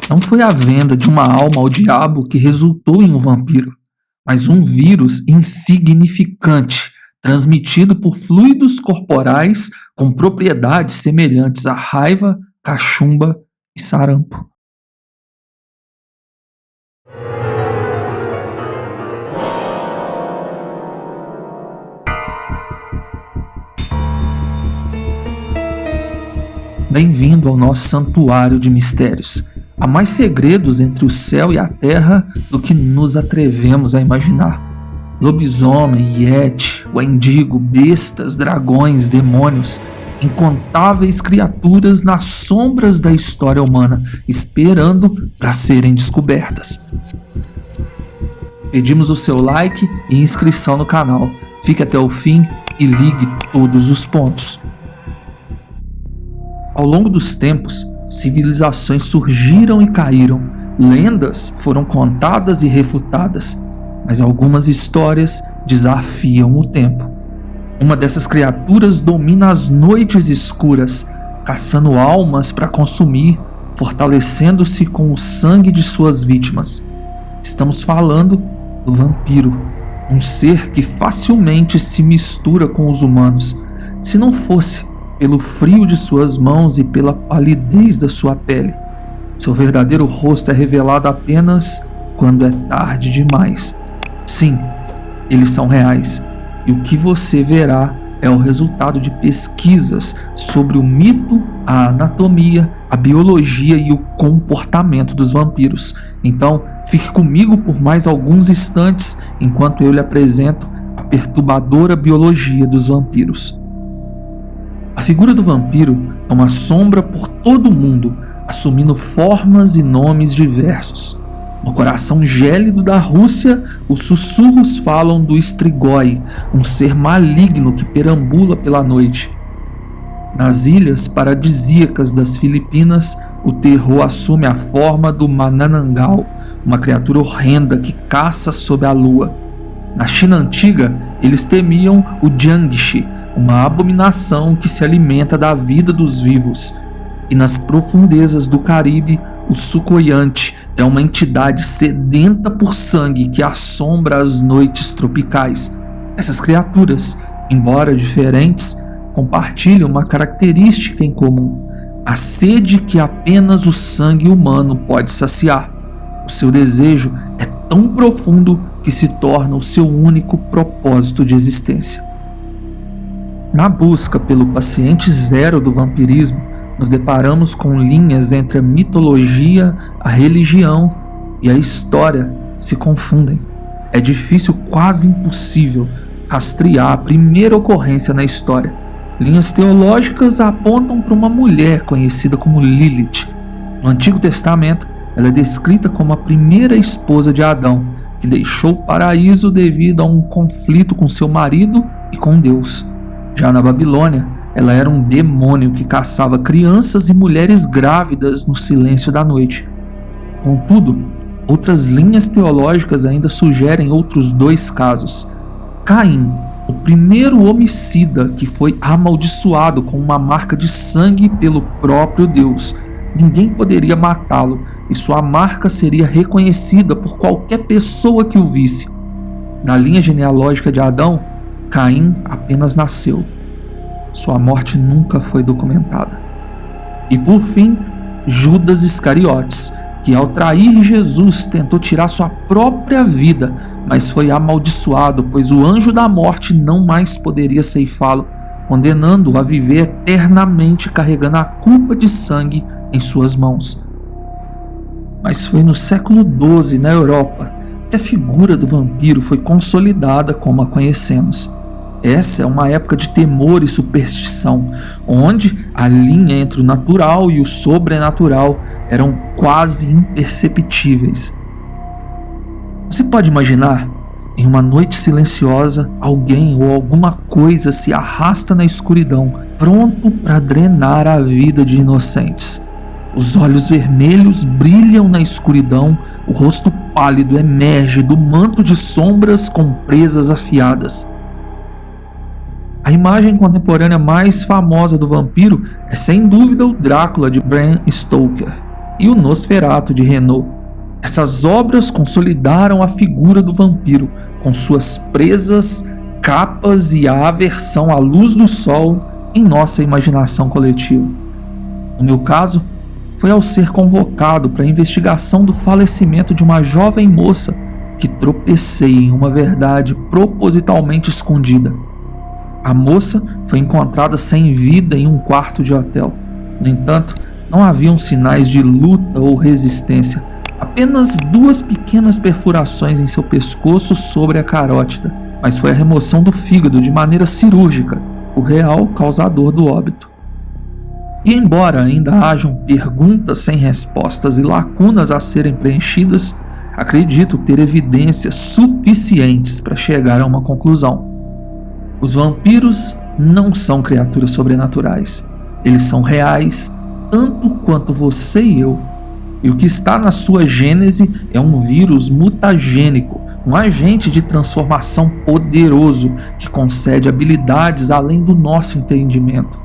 Não foi a venda de uma alma ao diabo que resultou em um vampiro, mas um vírus insignificante, transmitido por fluidos corporais com propriedades semelhantes à raiva, cachumba e sarampo. Bem-vindo ao nosso santuário de mistérios. Há mais segredos entre o céu e a terra do que nos atrevemos a imaginar. Lobisomem, yeti, wendigo, bestas, dragões, demônios, incontáveis criaturas nas sombras da história humana, esperando para serem descobertas. Pedimos o seu like e inscrição no canal. Fique até o fim e ligue todos os pontos. Ao longo dos tempos, civilizações surgiram e caíram, lendas foram contadas e refutadas, mas algumas histórias desafiam o tempo. Uma dessas criaturas domina as noites escuras, caçando almas para consumir, fortalecendo-se com o sangue de suas vítimas. Estamos falando do vampiro, um ser que facilmente se mistura com os humanos, se não fosse pelo frio de suas mãos e pela palidez da sua pele. Seu verdadeiro rosto é revelado apenas quando é tarde demais. Sim, eles são reais, e o que você verá é o resultado de pesquisas sobre o mito, a anatomia, a biologia e o comportamento dos vampiros. Então, fique comigo por mais alguns instantes enquanto eu lhe apresento a perturbadora biologia dos vampiros. A figura do vampiro é uma sombra por todo o mundo, assumindo formas e nomes diversos. No coração gélido da Rússia, os sussurros falam do Strigoi, um ser maligno que perambula pela noite. Nas ilhas paradisíacas das Filipinas, o terror assume a forma do Manananggal, uma criatura horrenda que caça sob a lua. Na China antiga, eles temiam o Jiangshi, uma abominação que se alimenta da vida dos vivos. E nas profundezas do Caribe, o Sucoyante é uma entidade sedenta por sangue que assombra as noites tropicais. Essas criaturas, embora diferentes, compartilham uma característica em comum: a sede que apenas o sangue humano pode saciar. O seu desejo é tão profundo que se torna o seu único propósito de existência. Na busca pelo paciente zero do vampirismo, nos deparamos com linhas entre a mitologia, a religião e a história se confundem. É difícil, quase impossível, rastrear a primeira ocorrência na história. Linhas teológicas apontam para uma mulher conhecida como Lilith. No Antigo Testamento, ela é descrita como a primeira esposa de Adão, que deixou o paraíso devido a um conflito com seu marido e com Deus. Já na Babilônia, ela era um demônio que caçava crianças e mulheres grávidas no silêncio da noite. Contudo, outras linhas teológicas ainda sugerem outros dois casos. Caim, o primeiro homicida que foi amaldiçoado com uma marca de sangue pelo próprio Deus. Ninguém poderia matá-lo e sua marca seria reconhecida por qualquer pessoa que o visse. Na linha genealógica de Adão, Caim apenas nasceu. Sua morte nunca foi documentada. E por fim, Judas Iscariotes, que ao trair Jesus tentou tirar sua própria vida, mas foi amaldiçoado, pois o anjo da morte não mais poderia ceifá-lo, condenando-o a viver eternamente carregando a culpa de sangue em suas mãos. Mas foi no século XII, na Europa, que a figura do vampiro foi consolidada como a conhecemos. Essa é uma época de temor e superstição, onde a linha entre o natural e o sobrenatural eram quase imperceptíveis. Você pode imaginar, em uma noite silenciosa, alguém ou alguma coisa se arrasta na escuridão, pronto para drenar a vida de inocentes. Os olhos vermelhos brilham na escuridão, o rosto pálido emerge do manto de sombras com presas afiadas. A imagem contemporânea mais famosa do vampiro é sem dúvida o Drácula de Bram Stoker. e o Nosferatu de Renaud. Essas obras consolidaram a figura do vampiro, com suas presas, capas e a aversão à luz do sol em nossa imaginação coletiva. No meu caso, foi ao ser convocado para a investigação do falecimento de uma jovem moça que tropecei em uma verdade propositalmente escondida. A moça foi encontrada sem vida em um quarto de hotel. No entanto, não haviam sinais de luta ou resistência, apenas 2 pequenas perfurações em seu pescoço sobre a carótida, mas foi a remoção do fígado de maneira cirúrgica, o real causador do óbito. E embora ainda hajam perguntas sem respostas e lacunas a serem preenchidas, acredito ter evidências suficientes para chegar a uma conclusão. Os vampiros não são criaturas sobrenaturais. Eles são reais, tanto quanto você e eu. E o que está na sua gênese é um vírus mutagênico, um agente de transformação poderoso que concede habilidades além do nosso entendimento.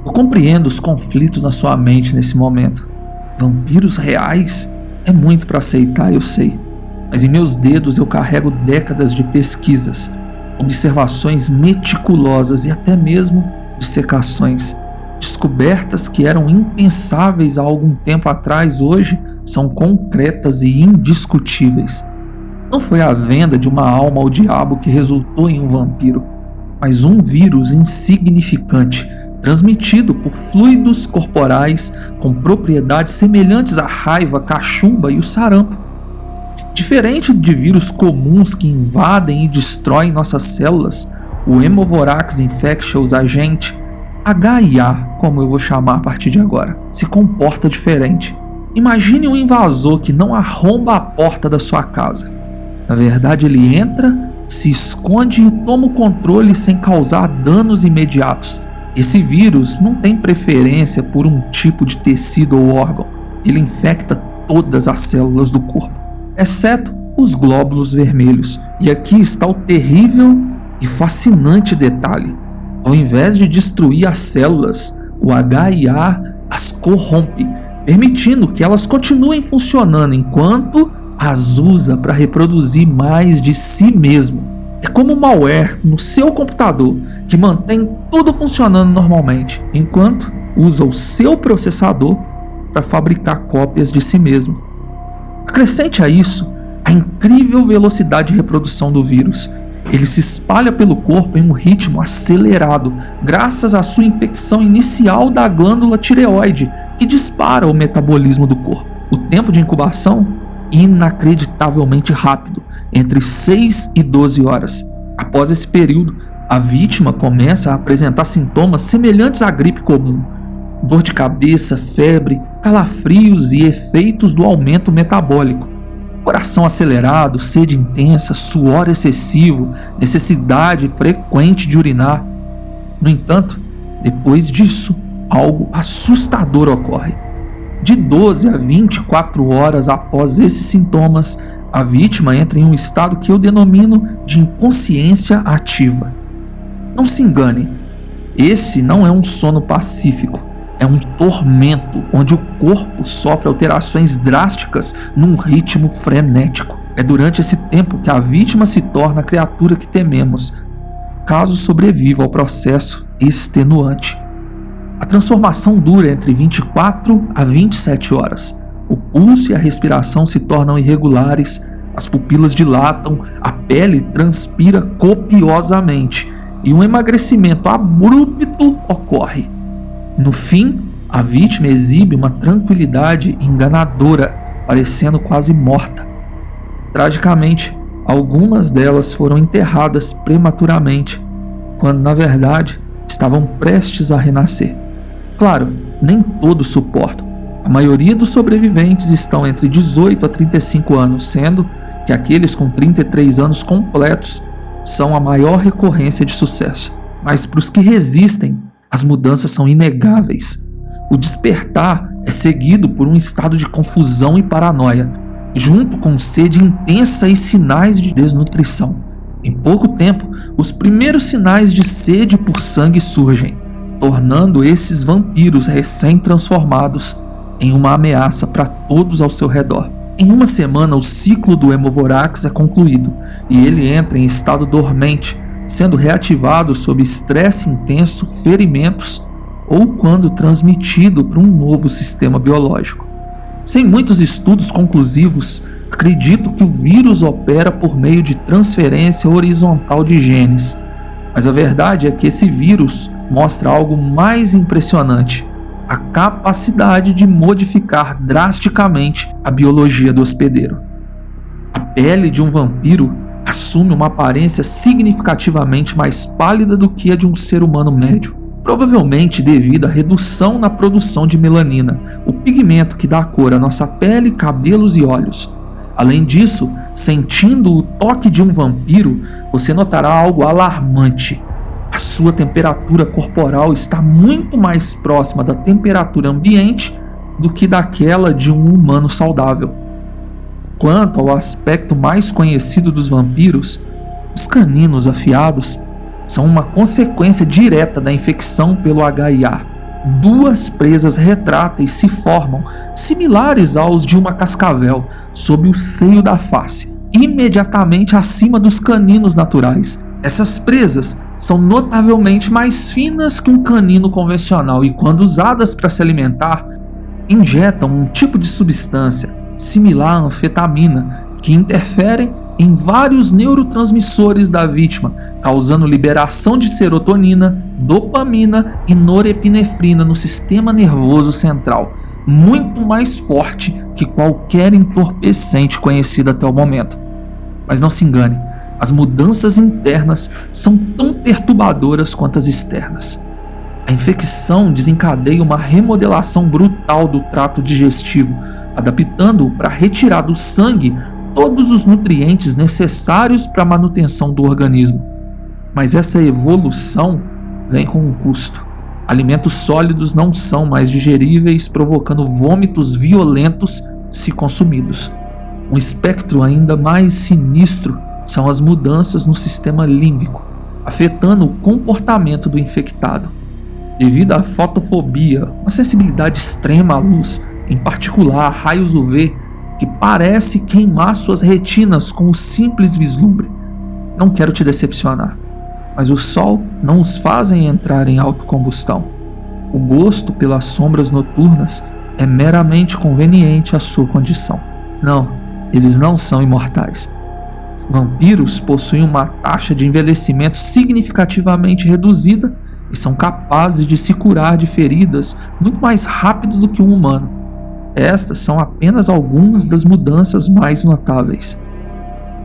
Eu compreendo os conflitos na sua mente nesse momento. Vampiros reais? É muito para aceitar, eu sei. Mas em meus dedos eu carrego décadas de pesquisas, observações meticulosas e até mesmo dissecações. Descobertas que eram impensáveis há algum tempo atrás hoje são concretas e indiscutíveis. Não foi a venda de uma alma ao diabo que resultou em um vampiro, mas um vírus insignificante, transmitido por fluidos corporais com propriedades semelhantes à raiva, cachumba e o sarampo. Diferente de vírus comuns que invadem e destroem nossas células, o Hemovorax Infectious Agent, HIA, como eu vou chamar a partir de agora, se comporta diferente. Imagine um invasor que não arromba a porta da sua casa. Na verdade, ele entra, se esconde e toma o controle sem causar danos imediatos. Esse vírus não tem preferência por um tipo de tecido ou órgão. Ele infecta todas as células do corpo, exceto os glóbulos vermelhos. E aqui está o terrível e fascinante detalhe. Ao invés de destruir as células, o HIA as corrompe, permitindo que elas continuem funcionando enquanto as usa para reproduzir mais de si mesmo. É como um malware no seu computador que mantém tudo funcionando normalmente, enquanto usa o seu processador para fabricar cópias de si mesmo. Acrescente a isso a incrível velocidade de reprodução do vírus. Ele se espalha pelo corpo em um ritmo acelerado, graças à sua infecção inicial da glândula tireoide, que dispara o metabolismo do corpo. O tempo de incubação inacreditavelmente rápido, entre 6 e 12 horas. Após esse período, a vítima começa a apresentar sintomas semelhantes à gripe comum: dor de cabeça, febre, calafrios e efeitos do aumento metabólico. Coração acelerado, sede intensa, suor excessivo, necessidade frequente de urinar. No entanto, depois disso, algo assustador ocorre. De 12 a 24 horas após esses sintomas, a vítima entra em um estado que eu denomino de inconsciência ativa. Não se engane, esse não é um sono pacífico, é um tormento onde o corpo sofre alterações drásticas num ritmo frenético. É durante esse tempo que a vítima se torna a criatura que tememos, caso sobreviva ao processo extenuante. A transformação dura entre 24 a 27 horas. O pulso e a respiração se tornam irregulares, as pupilas dilatam, a pele transpira copiosamente e um emagrecimento abrupto ocorre. No fim, a vítima exibe uma tranquilidade enganadora, parecendo quase morta. Tragicamente, algumas delas foram enterradas prematuramente, quando na verdade estavam prestes a renascer. Claro, nem todos suportam. A maioria dos sobreviventes estão entre 18 a 35 anos, sendo que aqueles com 33 anos completos são a maior recorrência de sucesso. Mas para os que resistem, as mudanças são inegáveis. O despertar é seguido por um estado de confusão e paranoia, junto com sede intensa e sinais de desnutrição. Em pouco tempo, os primeiros sinais de sede por sangue surgem, tornando esses vampiros recém-transformados em uma ameaça para todos ao seu redor. Em uma semana, o ciclo do Hemovorax é concluído e ele entra em estado dormente, sendo reativado sob estresse intenso, ferimentos ou quando transmitido para um novo sistema biológico. Sem muitos estudos conclusivos, acredito que o vírus opera por meio de transferência horizontal de genes. Mas a verdade é que esse vírus mostra algo mais impressionante: a capacidade de modificar drasticamente a biologia do hospedeiro. A pele de um vampiro assume uma aparência significativamente mais pálida do que a de um ser humano médio, provavelmente devido à redução na produção de melanina, o pigmento que dá cor à nossa pele, cabelos e olhos. Além disso, sentindo o toque de um vampiro, você notará algo alarmante. A sua temperatura corporal está muito mais próxima da temperatura ambiente do que daquela de um humano saudável. Quanto ao aspecto mais conhecido dos vampiros, os caninos afiados são uma consequência direta da infecção pelo HIA. Duas presas retráteis se formam, similares aos de uma cascavel, sob o seio da face, imediatamente acima dos caninos naturais. Essas presas são notavelmente mais finas que um canino convencional e, quando usadas para se alimentar, injetam um tipo de substância similar à anfetamina que interferem em vários neurotransmissores da vítima, causando liberação de serotonina, dopamina e norepinefrina no sistema nervoso central, muito mais forte que qualquer entorpecente conhecido até o momento. Mas não se engane, as mudanças internas são tão perturbadoras quanto as externas. A infecção desencadeia uma remodelação brutal do trato digestivo, adaptando-o para retirar do sangue todos os nutrientes necessários para a manutenção do organismo. Mas essa evolução vem com um custo. Alimentos sólidos não são mais digeríveis, provocando vômitos violentos se consumidos. Um espectro ainda mais sinistro são as mudanças no sistema límbico, afetando o comportamento do infectado. Devido à fotofobia, uma sensibilidade extrema à luz, em particular a raios UV, que parece queimar suas retinas com o simples vislumbre. Não quero te decepcionar, mas o sol não os fazem entrar em autocombustão. O gosto pelas sombras noturnas é meramente conveniente à sua condição. Não, eles não são imortais. Vampiros possuem uma taxa de envelhecimento significativamente reduzida e são capazes de se curar de feridas muito mais rápido do que um humano. Estas são apenas algumas das mudanças mais notáveis.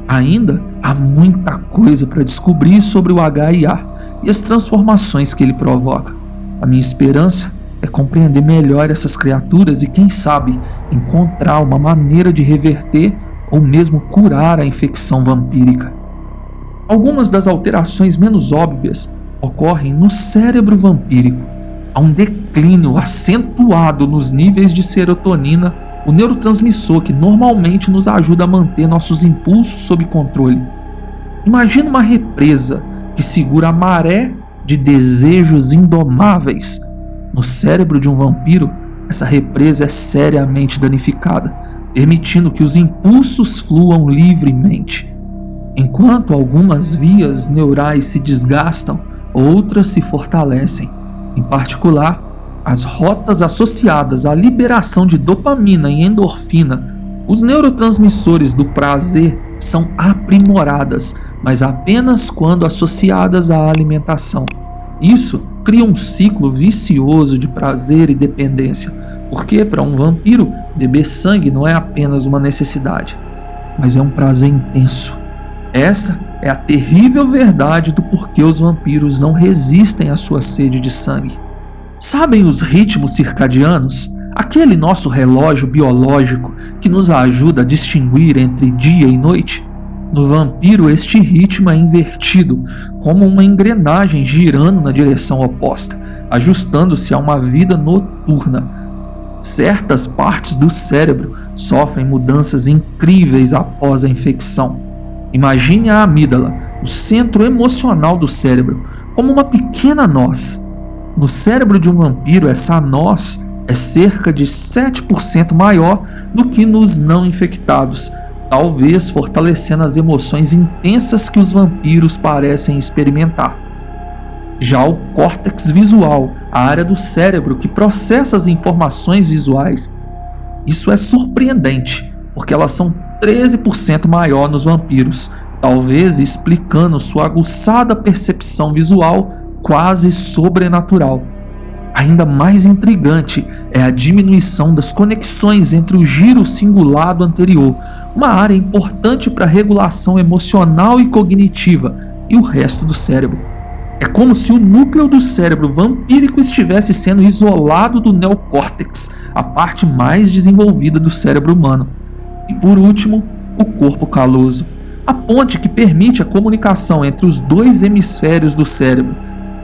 Ainda há muita coisa para descobrir sobre o HIA e as transformações que ele provoca. A minha esperança é compreender melhor essas criaturas e, quem sabe, encontrar uma maneira de reverter ou mesmo curar a infecção vampírica. Algumas das alterações menos óbvias ocorrem no cérebro vampírico. Há um declínio acentuado nos níveis de serotonina, o neurotransmissor que normalmente nos ajuda a manter nossos impulsos sob controle. Imagina uma represa que segura a maré de desejos indomáveis. No cérebro de um vampiro, essa represa é seriamente danificada, permitindo que os impulsos fluam livremente. Enquanto algumas vias neurais se desgastam, outras se fortalecem. Em particular, as rotas associadas à liberação de dopamina e endorfina, os neurotransmissores do prazer, são aprimoradas, mas apenas quando associadas à alimentação. Isso cria um ciclo vicioso de prazer e dependência, porque para um vampiro, beber sangue não é apenas uma necessidade, mas é um prazer intenso. Esta é a terrível verdade do porquê os vampiros não resistem à sua sede de sangue. Sabem os ritmos circadianos? Aquele nosso relógio biológico que nos ajuda a distinguir entre dia e noite? No vampiro, este ritmo é invertido, como uma engrenagem girando na direção oposta, ajustando-se a uma vida noturna. Certas partes do cérebro sofrem mudanças incríveis após a infecção. Imagine a amígdala, o centro emocional do cérebro, como uma pequena noz. No cérebro de um vampiro, essa noz é cerca de 7% maior do que nos não infectados, talvez fortalecendo as emoções intensas que os vampiros parecem experimentar. Já o córtex visual, a área do cérebro que processa as informações visuais, isso é surpreendente, porque elas são 13% maior nos vampiros, talvez explicando sua aguçada percepção visual quase sobrenatural. Ainda mais intrigante é a diminuição das conexões entre o giro cingulado anterior, uma área importante para a regulação emocional e cognitiva, e o resto do cérebro. É como se o núcleo do cérebro vampírico estivesse sendo isolado do neocórtex, a parte mais desenvolvida do cérebro humano. E por último, o corpo caloso, a ponte que permite a comunicação entre os dois hemisférios do cérebro.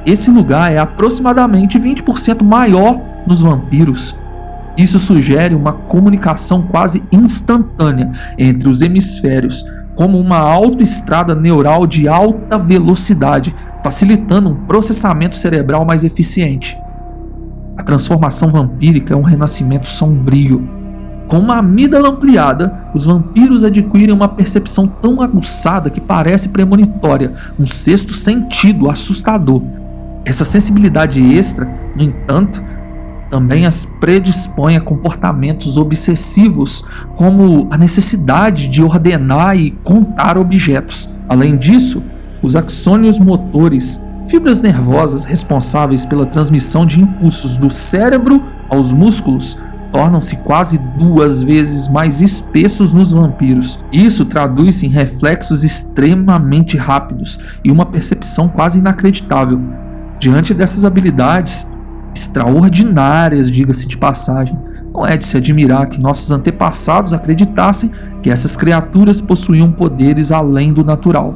Esse lugar é aproximadamente 20% maior nos vampiros. Isso sugere uma comunicação quase instantânea entre os hemisférios, como uma autoestrada neural de alta velocidade, facilitando um processamento cerebral mais eficiente. A transformação vampírica é um renascimento sombrio. Com uma amígdala ampliada, os vampiros adquirem uma percepção tão aguçada que parece premonitória, um sexto sentido assustador. Essa sensibilidade extra, no entanto, também as predispõe a comportamentos obsessivos, como a necessidade de ordenar e contar objetos. Além disso, os axônios motores, fibras nervosas responsáveis pela transmissão de impulsos do cérebro aos músculos, tornam-se quase 2 vezes mais espessos nos vampiros. Isso traduz-se em reflexos extremamente rápidos e uma percepção quase inacreditável. Diante dessas habilidades extraordinárias, diga-se de passagem, não é de se admirar que nossos antepassados acreditassem que essas criaturas possuíam poderes além do natural.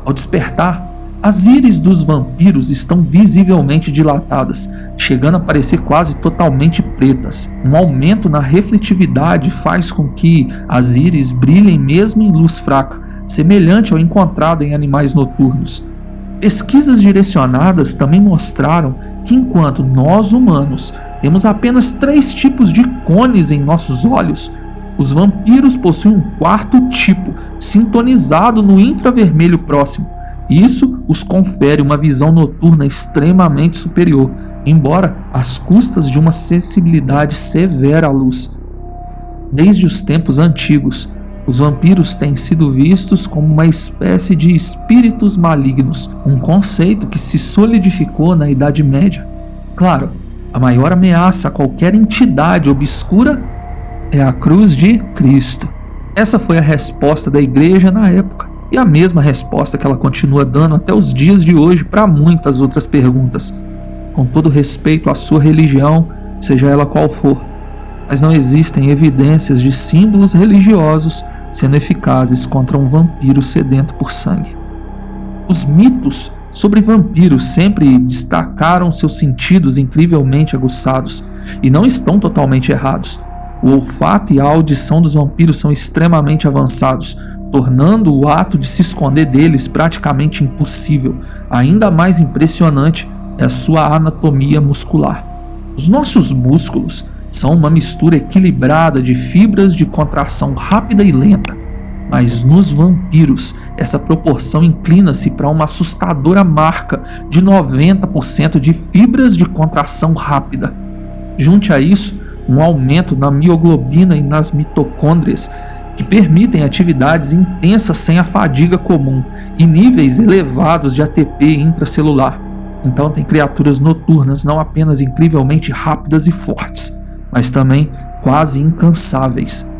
Ao despertar, as íris dos vampiros estão visivelmente dilatadas, chegando a parecer quase totalmente pretas. Um aumento na refletividade faz com que as íris brilhem mesmo em luz fraca, semelhante ao encontrado em animais noturnos. Pesquisas direcionadas também mostraram que enquanto nós humanos temos apenas 3 tipos de cones em nossos olhos, os vampiros possuem um 4º tipo, sintonizado no infravermelho próximo. Isso os confere uma visão noturna extremamente superior, embora às custas de uma sensibilidade severa à luz. Desde os tempos antigos, os vampiros têm sido vistos como uma espécie de espíritos malignos, um conceito que se solidificou na Idade Média. Claro, a maior ameaça a qualquer entidade obscura é a cruz de Cristo. Essa foi a resposta da igreja na época, e a mesma resposta que ela continua dando até os dias de hoje para muitas outras perguntas. Com todo respeito à sua religião, seja ela qual for, mas não existem evidências de símbolos religiosos sendo eficazes contra um vampiro sedento por sangue. Os mitos sobre vampiros sempre destacaram seus sentidos incrivelmente aguçados, e não estão totalmente errados. O olfato e a audição dos vampiros são extremamente avançados, tornando o ato de se esconder deles praticamente impossível. Ainda mais impressionante é a sua anatomia muscular. Os nossos músculos são uma mistura equilibrada de fibras de contração rápida e lenta, mas nos vampiros essa proporção inclina-se para uma assustadora marca de 90% de fibras de contração rápida. Junte a isso um aumento na mioglobina e nas mitocôndrias, que permitem atividades intensas sem a fadiga comum, e níveis elevados de ATP intracelular. Então tem criaturas noturnas não apenas incrivelmente rápidas e fortes, mas também quase incansáveis.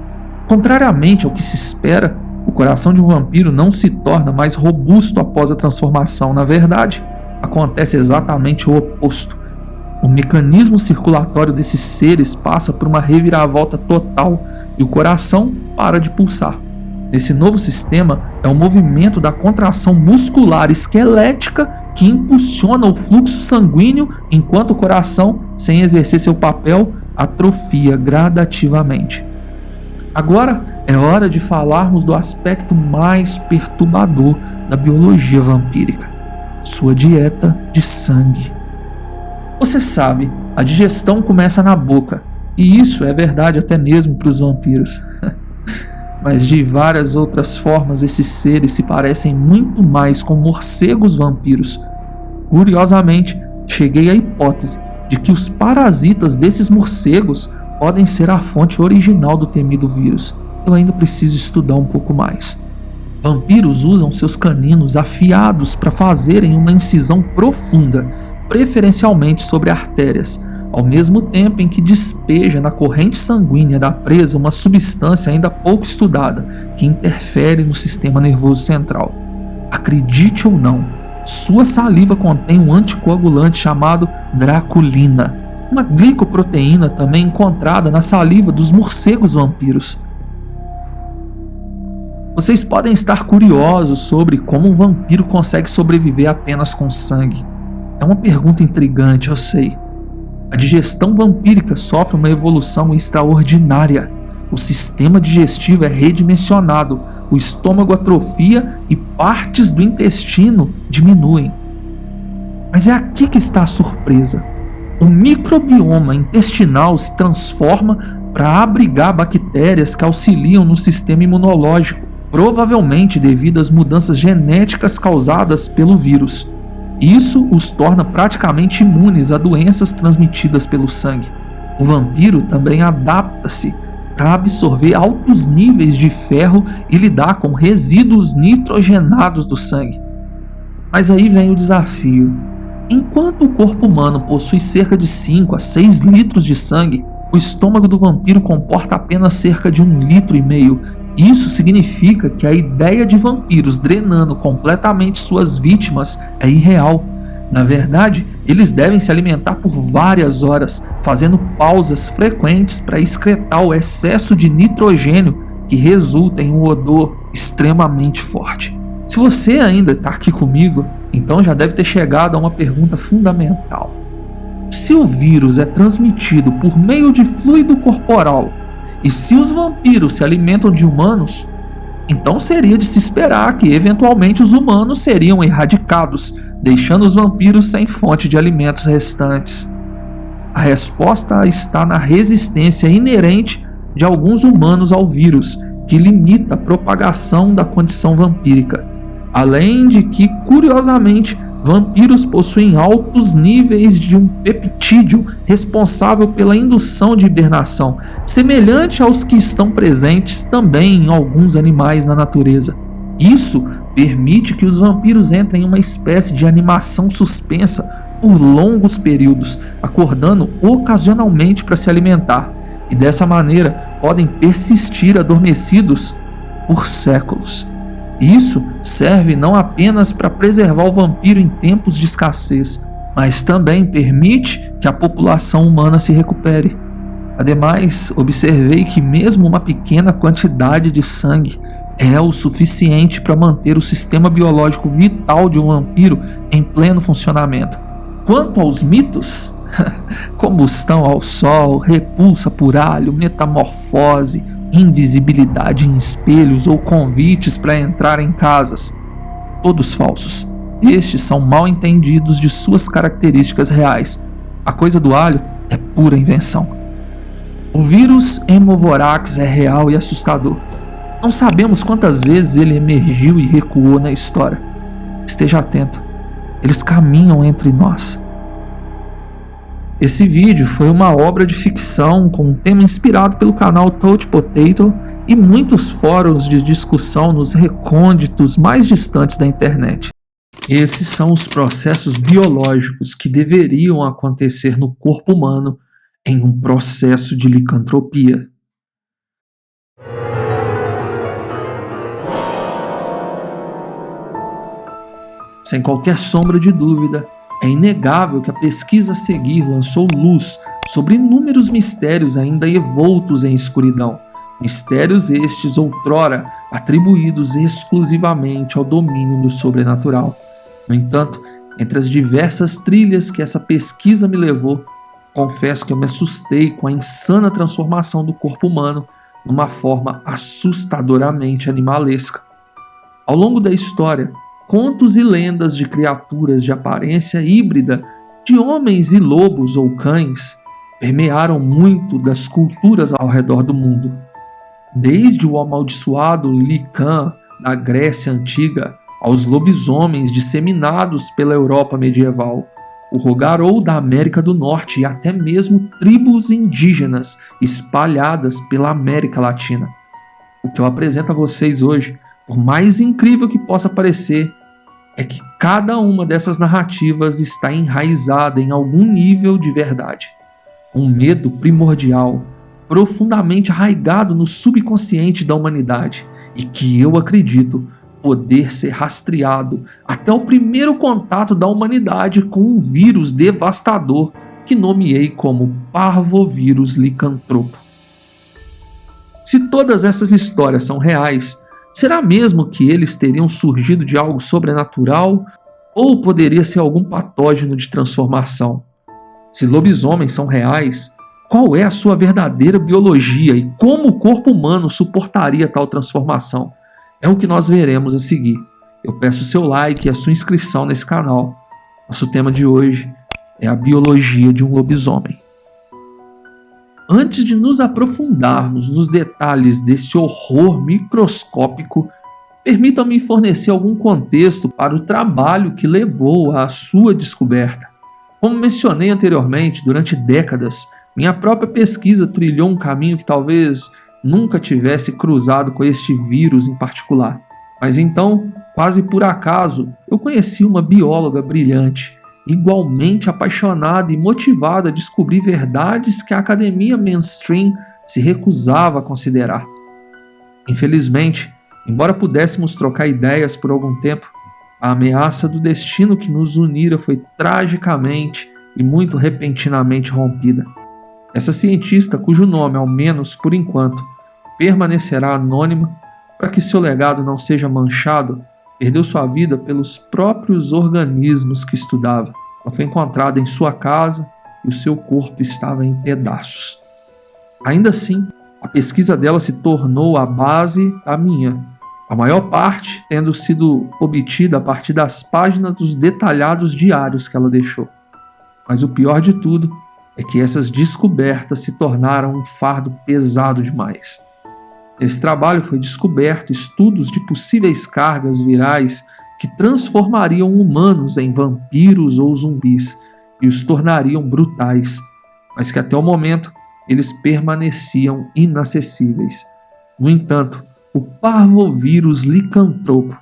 Contrariamente ao que se espera, o coração de um vampiro não se torna mais robusto após a transformação. Na verdade, acontece exatamente o oposto. O mecanismo circulatório desses seres passa por uma reviravolta total e o coração para de pulsar. Nesse novo sistema, é o movimento da contração muscular esquelética que impulsiona o fluxo sanguíneo, enquanto o coração, sem exercer seu papel, atrofia gradativamente. Agora é hora de falarmos do aspecto mais perturbador da biologia vampírica: sua dieta de sangue. Você sabe A digestão começa na boca, e isso é verdade até mesmo para os vampiros. Mas de várias outras formas, esses seres se parecem muito mais com morcegos vampiros. Curiosamente, cheguei à hipótese de que os parasitas desses morcegos podem ser a fonte original do temido vírus. Eu ainda preciso estudar um pouco mais. Vampiros usam seus caninos afiados para fazerem uma incisão profunda, preferencialmente sobre artérias, ao mesmo tempo em que despeja na corrente sanguínea da presa uma substância ainda pouco estudada, que interfere no sistema nervoso central. Acredite ou não, sua saliva contém um anticoagulante chamado draculina, uma glicoproteína também encontrada na saliva dos morcegos vampiros. Vocês podem estar curiosos sobre como um vampiro consegue sobreviver apenas com sangue. É uma pergunta intrigante, eu sei. A digestão vampírica sofre uma evolução extraordinária. O sistema digestivo é redimensionado, o estômago atrofia e partes do intestino diminuem. Mas é aqui que está a surpresa. O microbioma intestinal se transforma para abrigar bactérias que auxiliam no sistema imunológico, provavelmente devido às mudanças genéticas causadas pelo vírus. Isso os torna praticamente imunes a doenças transmitidas pelo sangue. O vampiro também adapta-se para absorver altos níveis de ferro e lidar com resíduos nitrogenados do sangue. Mas aí vem o desafio. Enquanto o corpo humano possui cerca de 5 a 6 litros de sangue, o estômago do vampiro comporta apenas cerca de 1,5 litros. Isso significa que a ideia de vampiros drenando completamente suas vítimas é irreal. Na verdade, eles devem se alimentar por várias horas, fazendo pausas frequentes para excretar o excesso de nitrogênio que resulta em um odor extremamente forte. Se você ainda está aqui comigo, então já deve ter chegado a uma pergunta fundamental. Se o vírus é transmitido por meio de fluido corporal, e se os vampiros se alimentam de humanos, então seria de se esperar que eventualmente os humanos seriam erradicados, deixando os vampiros sem fonte de alimentos restantes. A resposta está na resistência inerente de alguns humanos ao vírus, que limita a propagação da condição vampírica. Além de que, curiosamente, vampiros possuem altos níveis de um peptídeo responsável pela indução de hibernação, semelhante aos que estão presentes também em alguns animais na natureza. Isso permite que os vampiros entrem em uma espécie de animação suspensa por longos períodos, acordando ocasionalmente para se alimentar, e dessa maneira podem persistir adormecidos por séculos. Isso serve não apenas para preservar o vampiro em tempos de escassez, mas também permite que a população humana se recupere. Ademais, observei que mesmo uma pequena quantidade de sangue é o suficiente para manter o sistema biológico vital de um vampiro em pleno funcionamento. Quanto aos mitos, combustão ao sol, repulsa por alho, metamorfose, invisibilidade em espelhos ou convites para entrar em casas, todos falsos. Estes são mal entendidos de suas características reais. A coisa do alho é pura invenção. O vírus Hemovorax é real e assustador. Não sabemos quantas vezes ele emergiu e recuou na história. Esteja atento, eles caminham entre nós. Esse vídeo foi uma obra de ficção com um tema inspirado pelo canal Touch Potato e muitos fóruns de discussão nos recônditos mais distantes da internet. Esses são os processos biológicos que deveriam acontecer no corpo humano em um processo de licantropia. Sem qualquer sombra de dúvida, é inegável que a pesquisa a seguir lançou luz sobre inúmeros mistérios ainda envoltos em escuridão. Mistérios estes outrora atribuídos exclusivamente ao domínio do sobrenatural. No entanto, entre as diversas trilhas que essa pesquisa me levou, confesso que eu me assustei com a insana transformação do corpo humano numa forma assustadoramente animalesca. Ao longo da história, contos e lendas de criaturas de aparência híbrida de homens e lobos ou cães permearam muito das culturas ao redor do mundo. Desde o amaldiçoado Lycan da Grécia Antiga aos lobisomens disseminados pela Europa medieval, o rogarou da América do Norte e até mesmo tribos indígenas espalhadas pela América Latina. O que eu apresento a vocês hoje, por mais incrível que possa parecer, é que cada uma dessas narrativas está enraizada em algum nível de verdade. Um medo primordial, profundamente arraigado no subconsciente da humanidade e que eu acredito poder ser rastreado até o primeiro contato da humanidade com um vírus devastador que nomeei como parvovírus licantropo. Se todas essas histórias são reais, será mesmo que eles teriam surgido de algo sobrenatural ou poderia ser algum patógeno de transformação? Se lobisomens são reais, qual é a sua verdadeira biologia e como o corpo humano suportaria tal transformação? É o que nós veremos a seguir. Eu peço seu like e a sua inscrição nesse canal. Nosso tema de hoje é a biologia de um lobisomem. Antes de nos aprofundarmos nos detalhes desse horror microscópico, permitam-me fornecer algum contexto para o trabalho que levou à sua descoberta. Como mencionei anteriormente, durante décadas, minha própria pesquisa trilhou um caminho que talvez nunca tivesse cruzado com este vírus em particular. Mas então, quase por acaso, eu conheci uma bióloga brilhante, igualmente apaixonada e motivada a descobrir verdades que a academia mainstream se recusava a considerar. Infelizmente, embora pudéssemos trocar ideias por algum tempo, a ameaça do destino que nos unira foi tragicamente e muito repentinamente rompida. Essa cientista, cujo nome, ao menos por enquanto, permanecerá anônima para que seu legado não seja manchado, perdeu sua vida pelos próprios organismos que estudava. Ela foi encontrada em sua casa e o seu corpo estava em pedaços. Ainda assim, a pesquisa dela se tornou a base da minha, a maior parte tendo sido obtida a partir das páginas dos detalhados diários que ela deixou. Mas o pior de tudo é que essas descobertas se tornaram um fardo pesado demais. Nesse trabalho foi descoberto estudos de possíveis cargas virais que transformariam humanos em vampiros ou zumbis e os tornariam brutais, mas que até o momento eles permaneciam inacessíveis. No entanto, o parvovírus licantropo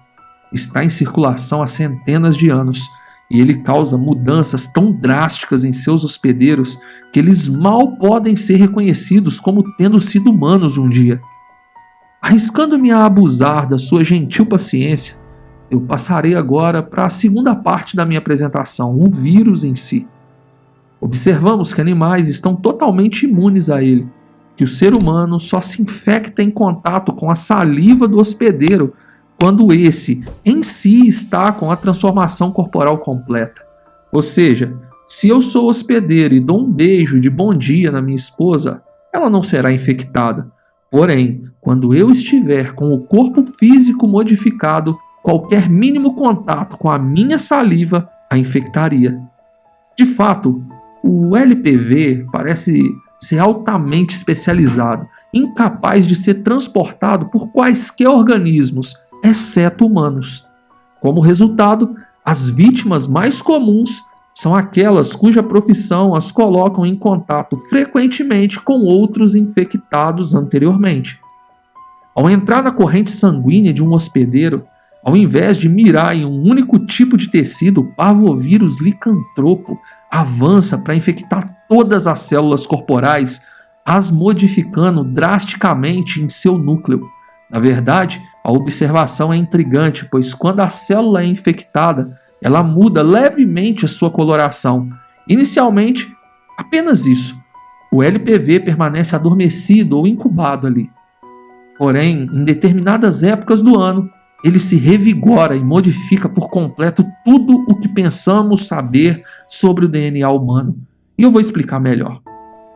está em circulação há centenas de anos e ele causa mudanças tão drásticas em seus hospedeiros que eles mal podem ser reconhecidos como tendo sido humanos um dia. Arriscando-me a abusar da sua gentil paciência, eu passarei agora para a segunda parte da minha apresentação, o vírus em si. Observamos que animais estão totalmente imunes a ele, que o ser humano só se infecta em contato com a saliva do hospedeiro quando esse, em si, está com a transformação corporal completa. Ou seja, se eu sou hospedeiro e dou um beijo de bom dia na minha esposa, ela não será infectada. Porém, quando eu estiver com o corpo físico modificado, qualquer mínimo contato com a minha saliva a infectaria. De fato, o LPV parece ser altamente especializado, incapaz de ser transportado por quaisquer organismos, exceto humanos. Como resultado, as vítimas mais comuns são aquelas cuja profissão as colocam em contato frequentemente com outros infectados anteriormente. Ao entrar na corrente sanguínea de um hospedeiro, ao invés de mirar em um único tipo de tecido, o parvovírus licantropo avança para infectar todas as células corporais, as modificando drasticamente em seu núcleo. Na verdade, a observação é intrigante, pois quando a célula é infectada, ela muda levemente a sua coloração. Inicialmente, apenas isso. O LPV permanece adormecido ou incubado ali. Porém, em determinadas épocas do ano, ele se revigora e modifica por completo tudo o que pensamos saber sobre o DNA humano. E eu vou explicar melhor.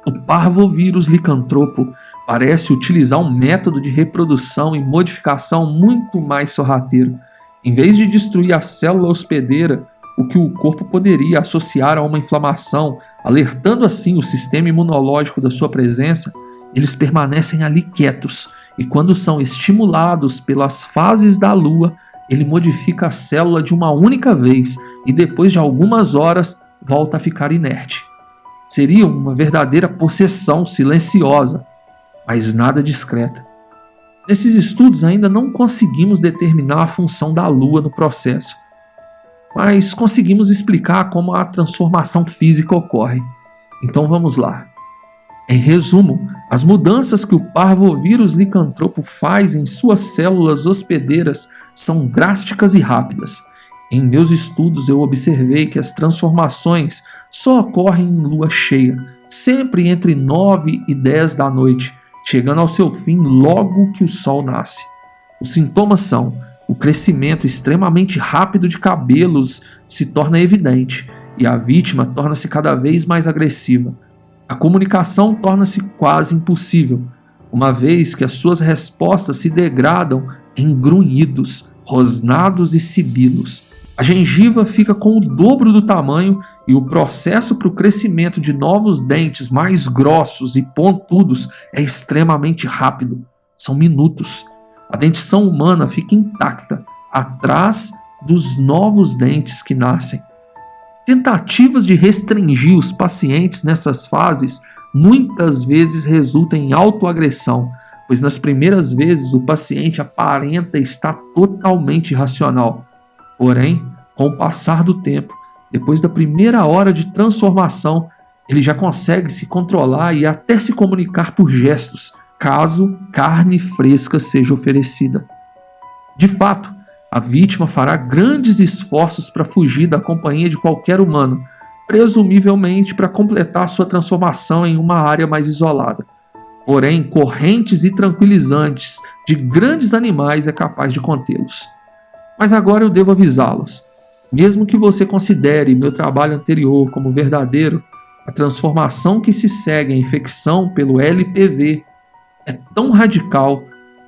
O parvovírus licantropo parece utilizar um método de reprodução e modificação muito mais sorrateiro. Em vez de destruir a célula hospedeira, o que o corpo poderia associar a uma inflamação, alertando assim o sistema imunológico da sua presença, eles permanecem ali quietos, e quando são estimulados pelas fases da lua, ele modifica a célula de uma única vez e depois de algumas horas volta a ficar inerte. Seria uma verdadeira possessão silenciosa, mas nada discreta. Nesses estudos ainda não conseguimos determinar a função da lua no processo, mas conseguimos explicar como a transformação física ocorre. Então vamos lá. Em resumo, as mudanças que o parvovírus licantropo faz em suas células hospedeiras são drásticas e rápidas. Em meus estudos eu observei que as transformações só ocorrem em lua cheia, sempre entre 9 e 10 da noite, chegando ao seu fim logo que o sol nasce. Os sintomas são: o crescimento extremamente rápido de cabelos se torna evidente e a vítima torna-se cada vez mais agressiva. A comunicação torna-se quase impossível, uma vez que as suas respostas se degradam em grunhidos, rosnados e sibilos. A gengiva fica com o dobro do tamanho e o processo para o crescimento de novos dentes mais grossos e pontudos é extremamente rápido. São minutos. A dentição humana fica intacta, atrás dos novos dentes que nascem. Tentativas de restringir os pacientes nessas fases muitas vezes resultam em autoagressão, pois nas primeiras vezes o paciente aparenta estar totalmente racional. Porém, com o passar do tempo, depois da primeira hora de transformação, ele já consegue se controlar e até se comunicar por gestos, caso carne fresca seja oferecida. De fato, a vítima fará grandes esforços para fugir da companhia de qualquer humano, presumivelmente para completar sua transformação em uma área mais isolada. Porém, correntes e tranquilizantes de grandes animais é capaz de contê-los. Mas agora eu devo avisá-los. Mesmo que você considere meu trabalho anterior como verdadeiro, a transformação que se segue à infecção pelo LPV é tão radical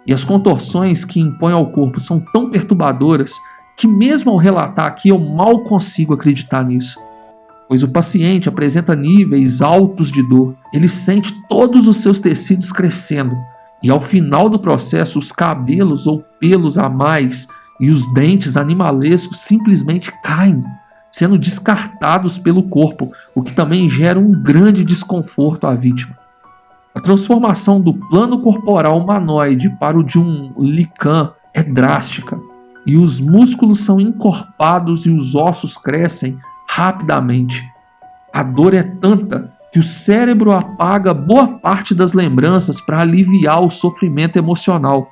e as contorções que impõe ao corpo são tão perturbadoras que mesmo ao relatar aqui eu mal consigo acreditar nisso. Pois o paciente apresenta níveis altos de dor, ele sente todos os seus tecidos crescendo e ao final do processo os cabelos ou pelos a mais e os dentes animalescos simplesmente caem, sendo descartados pelo corpo, o que também gera um grande desconforto à vítima. A transformação do plano corporal humanoide para o de um licã é drástica, e os músculos são encorpados e os ossos crescem rapidamente. A dor é tanta que o cérebro apaga boa parte das lembranças para aliviar o sofrimento emocional.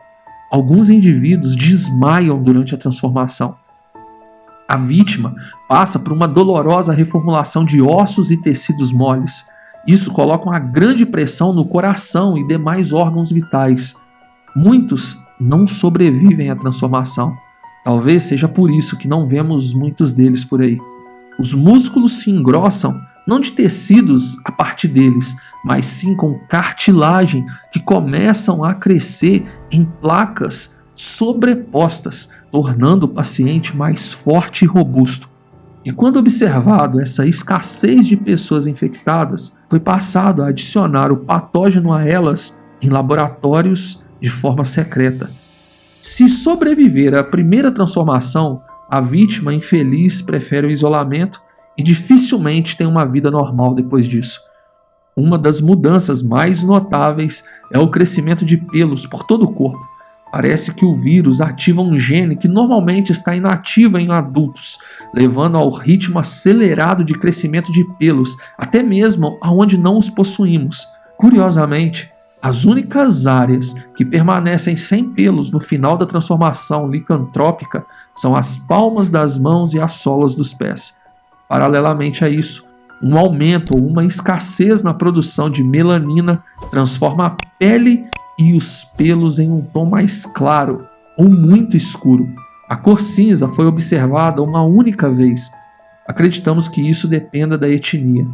Alguns indivíduos desmaiam durante a transformação. A vítima passa por uma dolorosa reformulação de ossos e tecidos moles. Isso coloca uma grande pressão no coração e demais órgãos vitais. Muitos não sobrevivem à transformação. Talvez seja por isso que não vemos muitos deles por aí. Os músculos se engrossam, não de tecidos a partir deles, mas sim com cartilagem que começam a crescer em placas sobrepostas, tornando o paciente mais forte e robusto. E quando observado essa escassez de pessoas infectadas, foi passado a adicionar o patógeno a elas em laboratórios de forma secreta. Se sobreviver à primeira transformação, a vítima infeliz prefere o isolamento e dificilmente tem uma vida normal depois disso. Uma das mudanças mais notáveis é o crescimento de pelos por todo o corpo. Parece que o vírus ativa um gene que normalmente está inativo em adultos, levando ao ritmo acelerado de crescimento de pelos, até mesmo aonde não os possuímos. Curiosamente, as únicas áreas que permanecem sem pelos no final da transformação licantrópica são as palmas das mãos e as solas dos pés. Paralelamente a isso, um aumento ou uma escassez na produção de melanina transforma a pele e os pelos em um tom mais claro ou muito escuro. A cor cinza foi observada uma única vez. Acreditamos que isso dependa da etnia.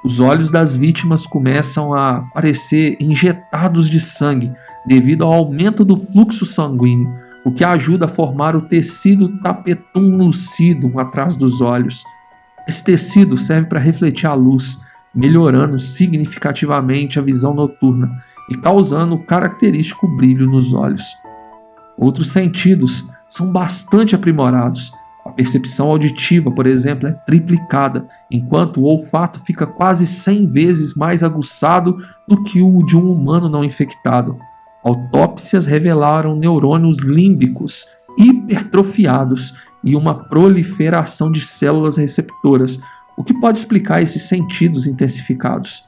Os olhos das vítimas começam a parecer injetados de sangue devido ao aumento do fluxo sanguíneo, o que ajuda a formar o tecido tapetum lucidum atrás dos olhos. Esse tecido serve para refletir a luz, melhorando significativamente a visão noturna e causando o característico brilho nos olhos. Outros sentidos são bastante aprimorados. A percepção auditiva, por exemplo, é triplicada, enquanto o olfato fica quase 100 vezes mais aguçado do que o de um humano não infectado. Autópsias revelaram neurônios límbicos hipertrofiados e uma proliferação de células receptoras, o que pode explicar esses sentidos intensificados.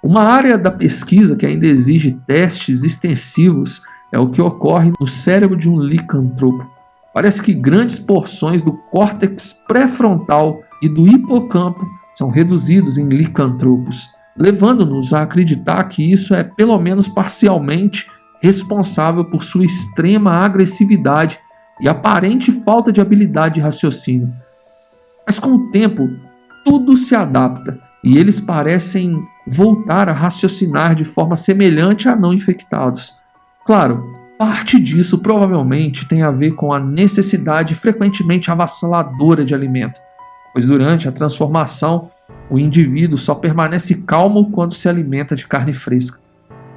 Uma área da pesquisa que ainda exige testes extensivos é o que ocorre no cérebro de um licantropo. Parece que grandes porções do córtex pré-frontal e do hipocampo são reduzidos em licantropos, levando-nos a acreditar que isso é pelo menos parcialmente responsável por sua extrema agressividade e aparente falta de habilidade de raciocínio. Mas com o tempo, tudo se adapta e eles parecem voltar a raciocinar de forma semelhante a não infectados. Claro, parte disso provavelmente tem a ver com a necessidade frequentemente avassaladora de alimento, pois durante a transformação o indivíduo só permanece calmo quando se alimenta de carne fresca.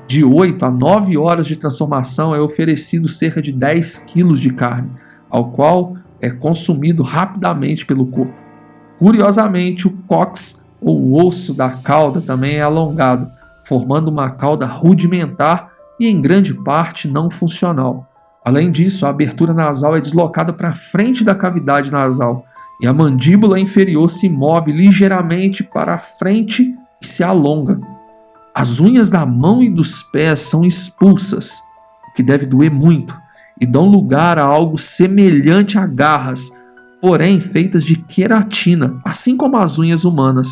De 8 a 9 horas de transformação é oferecido cerca de 10 quilos de carne, ao qual é consumido rapidamente pelo corpo. Curiosamente, o cóccix, ou o osso da cauda, também é alongado, formando uma cauda rudimentar e em grande parte não funcional. Além disso, a abertura nasal é deslocada para frente da cavidade nasal e a mandíbula inferior se move ligeiramente para a frente e se alonga. As unhas da mão e dos pés são expulsas, o que deve doer muito, e dão lugar a algo semelhante a garras, porém feitas de queratina, assim como as unhas humanas,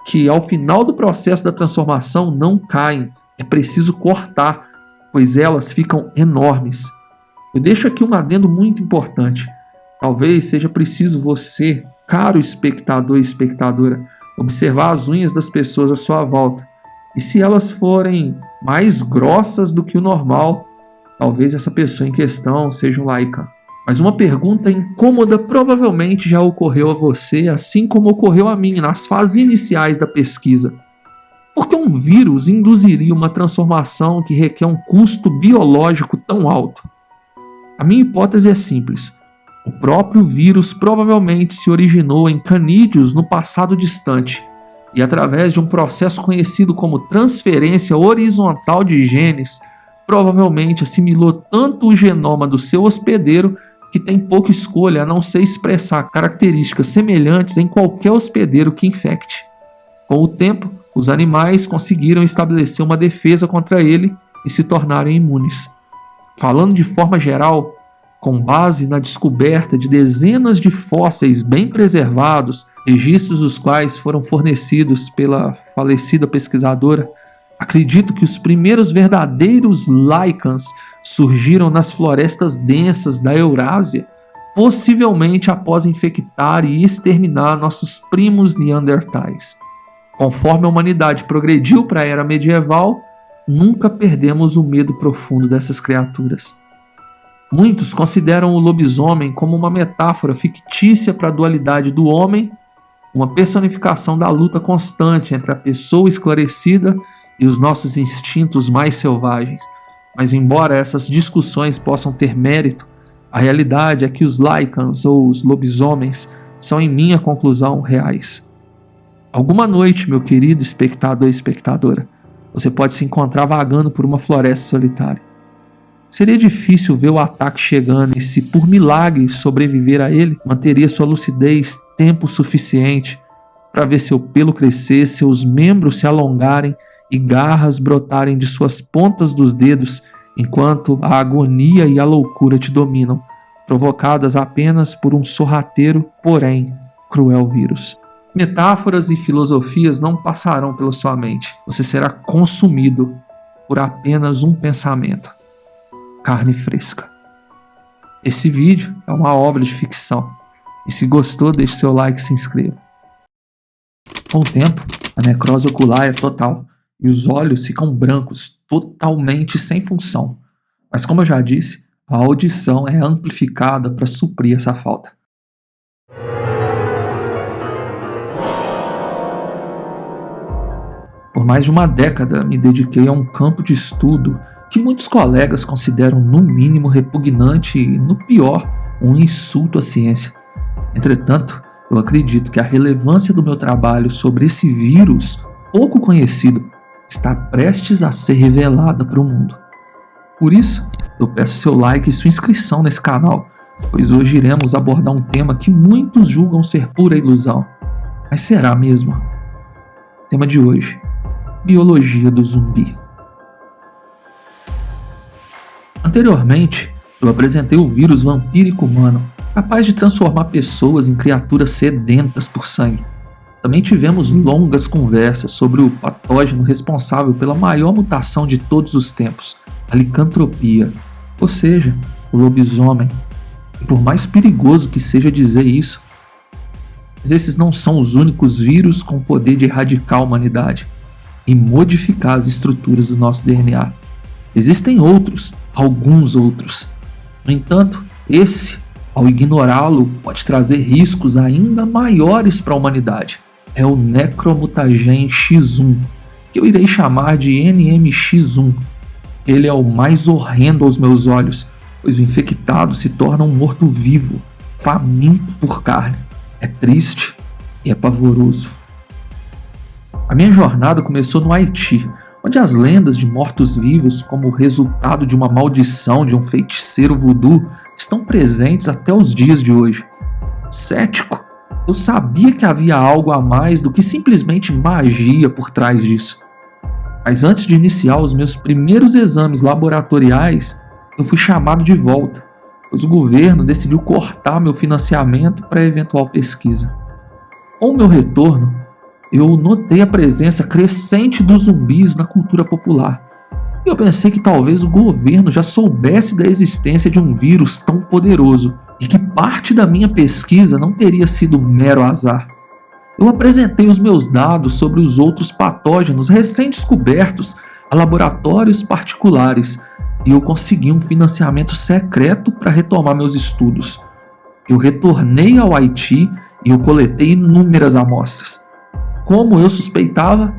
que ao final do processo da transformação não caem, é preciso cortar, pois elas ficam enormes. Eu deixo aqui um adendo muito importante. Talvez seja preciso você, caro espectador e espectadora, observar as unhas das pessoas à sua volta. E se elas forem mais grossas do que o normal, talvez essa pessoa em questão seja um Lycan. Mas uma pergunta incômoda provavelmente já ocorreu a você, assim como ocorreu a mim nas fases iniciais da pesquisa. Por que um vírus induziria uma transformação que requer um custo biológico tão alto? A minha hipótese é simples. O próprio vírus provavelmente se originou em canídeos no passado distante, e através de um processo conhecido como transferência horizontal de genes, provavelmente assimilou tanto o genoma do seu hospedeiro que tem pouca escolha a não ser expressar características semelhantes em qualquer hospedeiro que infecte. Com o tempo, os animais conseguiram estabelecer uma defesa contra ele e se tornarem imunes. Falando de forma geral, com base na descoberta de dezenas de fósseis bem preservados, registros dos quais foram fornecidos pela falecida pesquisadora, acredito que os primeiros verdadeiros Lycans surgiram nas florestas densas da Eurásia, possivelmente após infectar e exterminar nossos primos neandertais. Conforme a humanidade progrediu para a era medieval, nunca perdemos o medo profundo dessas criaturas. Muitos consideram o lobisomem como uma metáfora fictícia para a dualidade do homem, uma personificação da luta constante entre a pessoa esclarecida e os nossos instintos mais selvagens. Mas embora essas discussões possam ter mérito, a realidade é que os Lycans ou os lobisomens são, em minha conclusão, reais. Alguma noite, meu querido espectador e espectadora, você pode se encontrar vagando por uma floresta solitária. Seria difícil ver o ataque chegando e, se por milagre sobreviver a ele, manteria sua lucidez tempo suficiente para ver seu pelo crescer, seus membros se alongarem e garras brotarem de suas pontas dos dedos, enquanto a agonia e a loucura te dominam, provocadas apenas por um sorrateiro, porém cruel vírus. Metáforas e filosofias não passarão pela sua mente. Você será consumido por apenas um pensamento: carne fresca. Esse vídeo é uma obra de ficção. E se gostou, deixe seu like e se inscreva. Com o tempo, a necrose ocular é total e os olhos ficam brancos, totalmente sem função. Mas como eu já disse, a audição é amplificada para suprir essa falta. Por mais de uma década, me dediquei a um campo de estudo que muitos colegas consideram no mínimo repugnante e, no pior, um insulto à ciência. Entretanto, eu acredito que a relevância do meu trabalho sobre esse vírus pouco conhecido está prestes a ser revelada para o mundo. Por isso, eu peço seu like e sua inscrição nesse canal, pois hoje iremos abordar um tema que muitos julgam ser pura ilusão. Mas será mesmo? Tema de hoje: biologia do zumbi. Anteriormente, eu apresentei o vírus vampírico humano, capaz de transformar pessoas em criaturas sedentas por sangue. Também tivemos longas conversas sobre o patógeno responsável pela maior mutação de todos os tempos, a licantropia, ou seja, o lobisomem. E por mais perigoso que seja dizer isso, mas esses não são os únicos vírus com o poder de erradicar a humanidade e modificar as estruturas do nosso DNA. Existem outros, alguns outros. No entanto, esse, ao ignorá-lo, pode trazer riscos ainda maiores para a humanidade. É o Necromutagen X1, que eu irei chamar de NMX1. Ele é o mais horrendo aos meus olhos, pois o infectado se torna um morto-vivo, faminto por carne. É triste e é pavoroso. A minha jornada começou no Haiti, onde as lendas de mortos-vivos, como resultado de uma maldição de um feiticeiro voodoo, estão presentes até os dias de hoje. Cético, eu sabia que havia algo a mais do que simplesmente magia por trás disso. Mas antes de iniciar os meus primeiros exames laboratoriais, eu fui chamado de volta, pois o governo decidiu cortar meu financiamento para a eventual pesquisa. Com o meu retorno, eu notei a presença crescente dos zumbis na cultura popular. E eu pensei que talvez o governo já soubesse da existência de um vírus tão poderoso e que parte da minha pesquisa não teria sido mero azar. Eu apresentei os meus dados sobre os outros patógenos recém-descobertos a laboratórios particulares e eu consegui um financiamento secreto para retomar meus estudos. Eu retornei ao Haiti e eu coletei inúmeras amostras. Como eu suspeitava,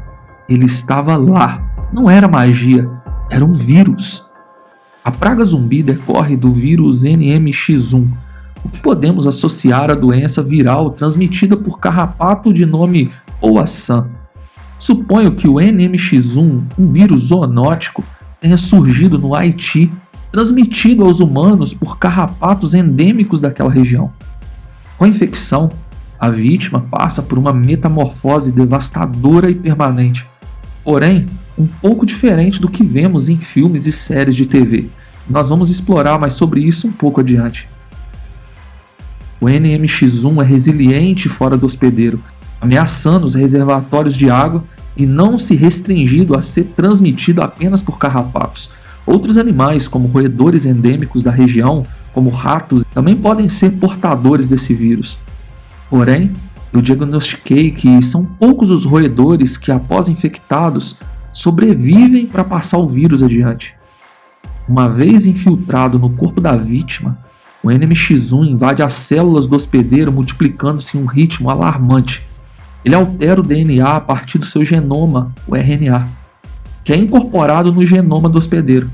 ele estava lá. Não era magia, era um vírus. A praga zumbi decorre do vírus NMX1, o que podemos associar à doença viral transmitida por carrapato de nome Powassan. Suponho que o NMX1, um vírus zoonótico, tenha surgido no Haiti, transmitido aos humanos por carrapatos endêmicos daquela região. Com a infecção, a vítima passa por uma metamorfose devastadora e permanente, porém, um pouco diferente do que vemos em filmes e séries de TV. Nós vamos explorar mais sobre isso um pouco adiante. O NMX1 é resiliente fora do hospedeiro, ameaçando os reservatórios de água e não se restringindo a ser transmitido apenas por carrapatos. Outros animais, como roedores endêmicos da região, como ratos, também podem ser portadores desse vírus. Porém, eu diagnostiquei que são poucos os roedores que, após infectados, sobrevivem para passar o vírus adiante. Uma vez infiltrado no corpo da vítima, o NMX1 invade as células do hospedeiro multiplicando-se em um ritmo alarmante. Ele altera o DNA a partir do seu genoma, o RNA, que é incorporado no genoma do hospedeiro.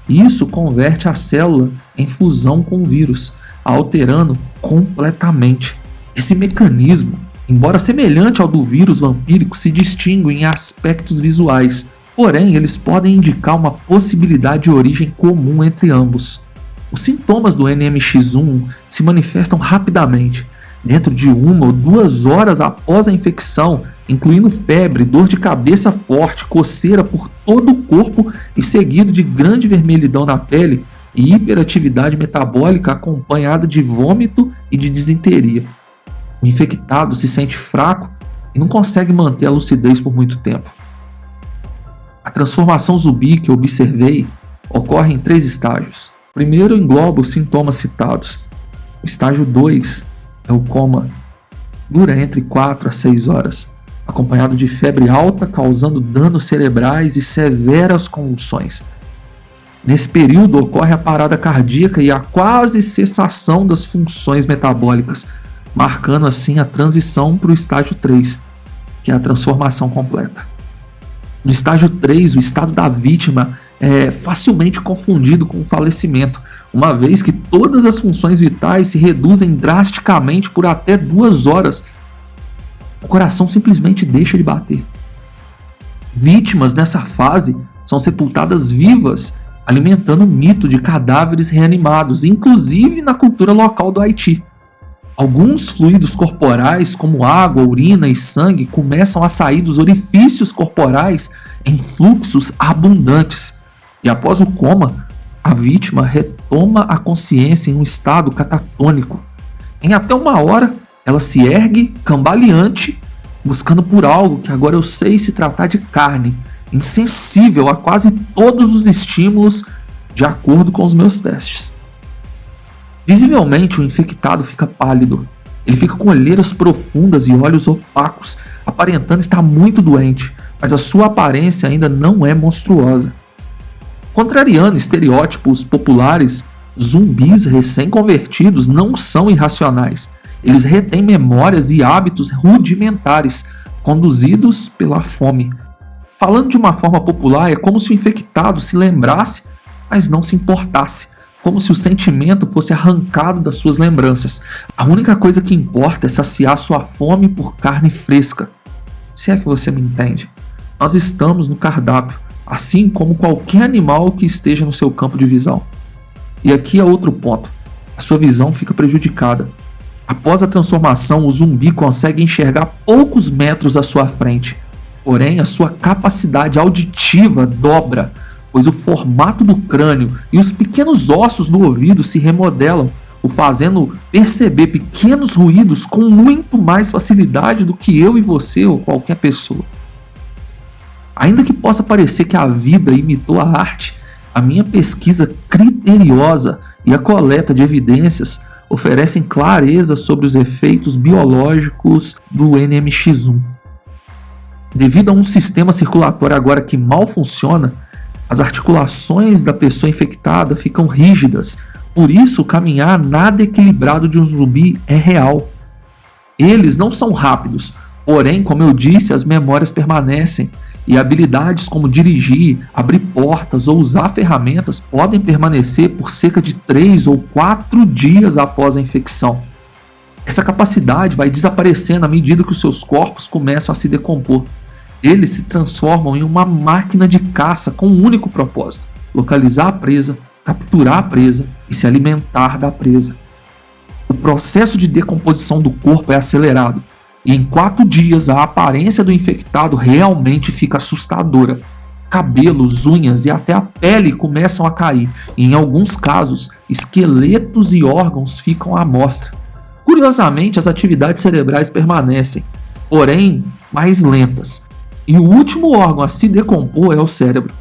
Isso converte a célula em fusão com o vírus, a alterando completamente. Esse mecanismo, embora semelhante ao do vírus vampírico, se distingue em aspectos visuais, porém eles podem indicar uma possibilidade de origem comum entre ambos. Os sintomas do NMX1 se manifestam rapidamente, dentro de 1 ou 2 horas após a infecção, incluindo febre, dor de cabeça forte, coceira por todo o corpo e seguido de grande vermelhidão na pele e hiperatividade metabólica acompanhada de vômito e de disenteria. O infectado se sente fraco e não consegue manter a lucidez por muito tempo. A transformação zumbi que eu observei ocorre em 3 estágios. O primeiro engloba os sintomas citados. O estágio 2 é o coma. Dura entre 4 a 6 horas, acompanhado de febre alta causando danos cerebrais e severas convulsões. Nesse período ocorre a parada cardíaca e a quase cessação das funções metabólicas, marcando assim a transição para o estágio 3, que é a transformação completa. No estágio 3, o estado da vítima é facilmente confundido com o falecimento, uma vez que todas as funções vitais se reduzem drasticamente por até 2 horas. O coração simplesmente deixa de bater. Vítimas nessa fase são sepultadas vivas, alimentando o mito de cadáveres reanimados, inclusive na cultura local do Haiti. Alguns fluidos corporais, como água, urina e sangue, começam a sair dos orifícios corporais em fluxos abundantes. E após o coma, a vítima retoma a consciência em um estado catatônico. Em até 1 hora, ela se ergue cambaleante, buscando por algo que agora eu sei se tratar de carne, insensível a quase todos os estímulos, de acordo com os meus testes. Visivelmente, o infectado fica pálido. Ele fica com olheiras profundas e olhos opacos, aparentando estar muito doente, mas a sua aparência ainda não é monstruosa. Contrariando estereótipos populares, zumbis recém-convertidos não são irracionais. Eles retêm memórias e hábitos rudimentares, conduzidos pela fome. Falando de uma forma popular, é como se o infectado se lembrasse, mas não se importasse. Como se o sentimento fosse arrancado das suas lembranças. A única coisa que importa é saciar sua fome por carne fresca. Se é que você me entende. Nós estamos no cardápio, assim como qualquer animal que esteja no seu campo de visão. E aqui é outro ponto. A sua visão fica prejudicada. Após a transformação, o zumbi consegue enxergar poucos metros à sua frente. Porém, a sua capacidade auditiva dobra, pois o formato do crânio e os pequenos ossos do ouvido se remodelam, o fazendo perceber pequenos ruídos com muito mais facilidade do que eu e você ou qualquer pessoa. Ainda que possa parecer que a vida imitou a arte, a minha pesquisa criteriosa e a coleta de evidências oferecem clareza sobre os efeitos biológicos do NMX1. Devido a um sistema circulatório agora que mal funciona, as articulações da pessoa infectada ficam rígidas, por isso o caminhar nada equilibrado de um zumbi é real. Eles não são rápidos, porém, como eu disse, as memórias permanecem, e habilidades como dirigir, abrir portas ou usar ferramentas podem permanecer por cerca de 3 ou 4 dias após a infecção. Essa capacidade vai desaparecendo à medida que os seus corpos começam a se decompor. Eles se transformam em uma máquina de caça com um único propósito: localizar a presa, capturar a presa e se alimentar da presa. O processo de decomposição do corpo é acelerado, e em 4 dias a aparência do infectado realmente fica assustadora. Cabelos, unhas e até a pele começam a cair, e em alguns casos, esqueletos e órgãos ficam à mostra. Curiosamente, as atividades cerebrais permanecem, porém mais lentas. E o último órgão a se decompor é o cérebro.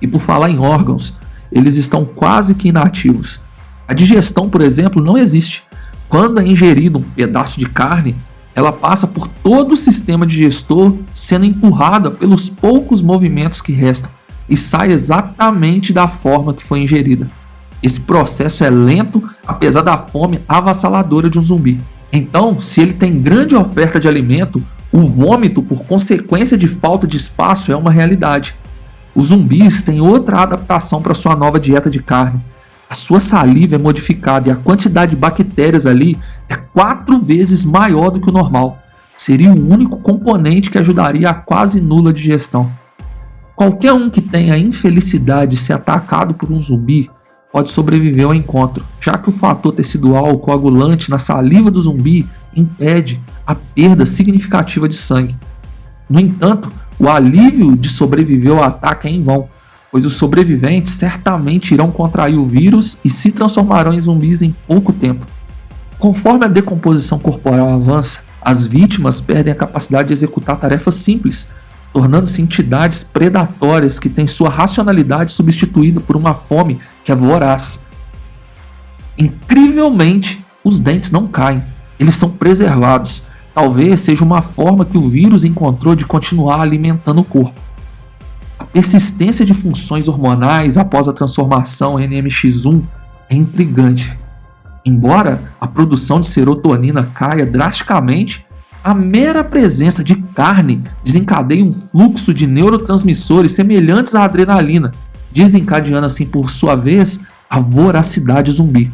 E por falar em órgãos, eles estão quase que inativos. A digestão, por exemplo, não existe. Quando é ingerido um pedaço de carne, ela passa por todo o sistema digestor, sendo empurrada pelos poucos movimentos que restam, e sai exatamente da forma que foi ingerida. Esse processo é lento, apesar da fome avassaladora de um zumbi. Então, se ele tem grande oferta de alimento, o vômito por consequência de falta de espaço é uma realidade. Os zumbis têm outra adaptação para sua nova dieta de carne. A sua saliva é modificada e a quantidade de bactérias ali é 4 vezes maior do que o normal. Seria o único componente que ajudaria a quase nula digestão. Qualquer um que tenha a infelicidade de ser atacado por um zumbi pode sobreviver ao encontro, já que o fator tecidual coagulante na saliva do zumbi impede a perda significativa de sangue. No entanto, o alívio de sobreviver ao ataque é em vão, pois os sobreviventes certamente irão contrair o vírus e se transformarão em zumbis em pouco tempo. Conforme a decomposição corporal avança, as vítimas perdem a capacidade de executar tarefas simples, tornando-se entidades predatórias que têm sua racionalidade substituída por uma fome que é voraz. Incrivelmente, os dentes não caem, eles são preservados. Talvez seja uma forma que o vírus encontrou de continuar alimentando o corpo. A persistência de funções hormonais após a transformação NMX1 é intrigante. Embora a produção de serotonina caia drasticamente, a mera presença de carne desencadeia um fluxo de neurotransmissores semelhantes à adrenalina, desencadeando assim, por sua vez, a voracidade zumbi.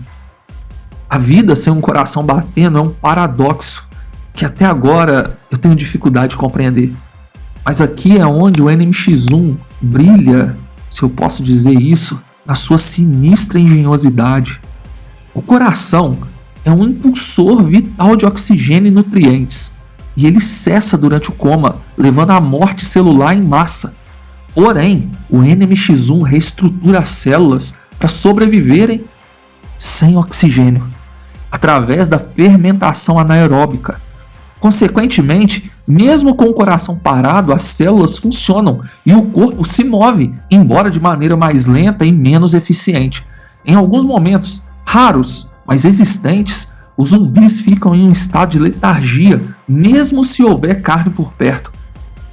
A vida sem um coração batendo é um paradoxo que até agora eu tenho dificuldade de compreender. Mas aqui é onde o NMX1 brilha, se eu posso dizer isso, na sua sinistra engenhosidade. O coração é um impulsor vital de oxigênio e nutrientes, e ele cessa durante o coma, levando à morte celular em massa. Porém, o NMX1 reestrutura as células para sobreviverem sem oxigênio, através da fermentação anaeróbica. Consequentemente, mesmo com o coração parado, as células funcionam e o corpo se move, embora de maneira mais lenta e menos eficiente. Em alguns momentos, raros, mas existentes, os zumbis ficam em um estado de letargia, mesmo se houver carne por perto.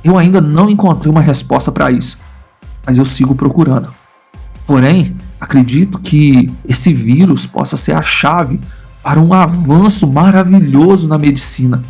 Eu ainda não encontrei uma resposta para isso, mas eu sigo procurando. Porém, acredito que esse vírus possa ser a chave para um avanço maravilhoso na medicina,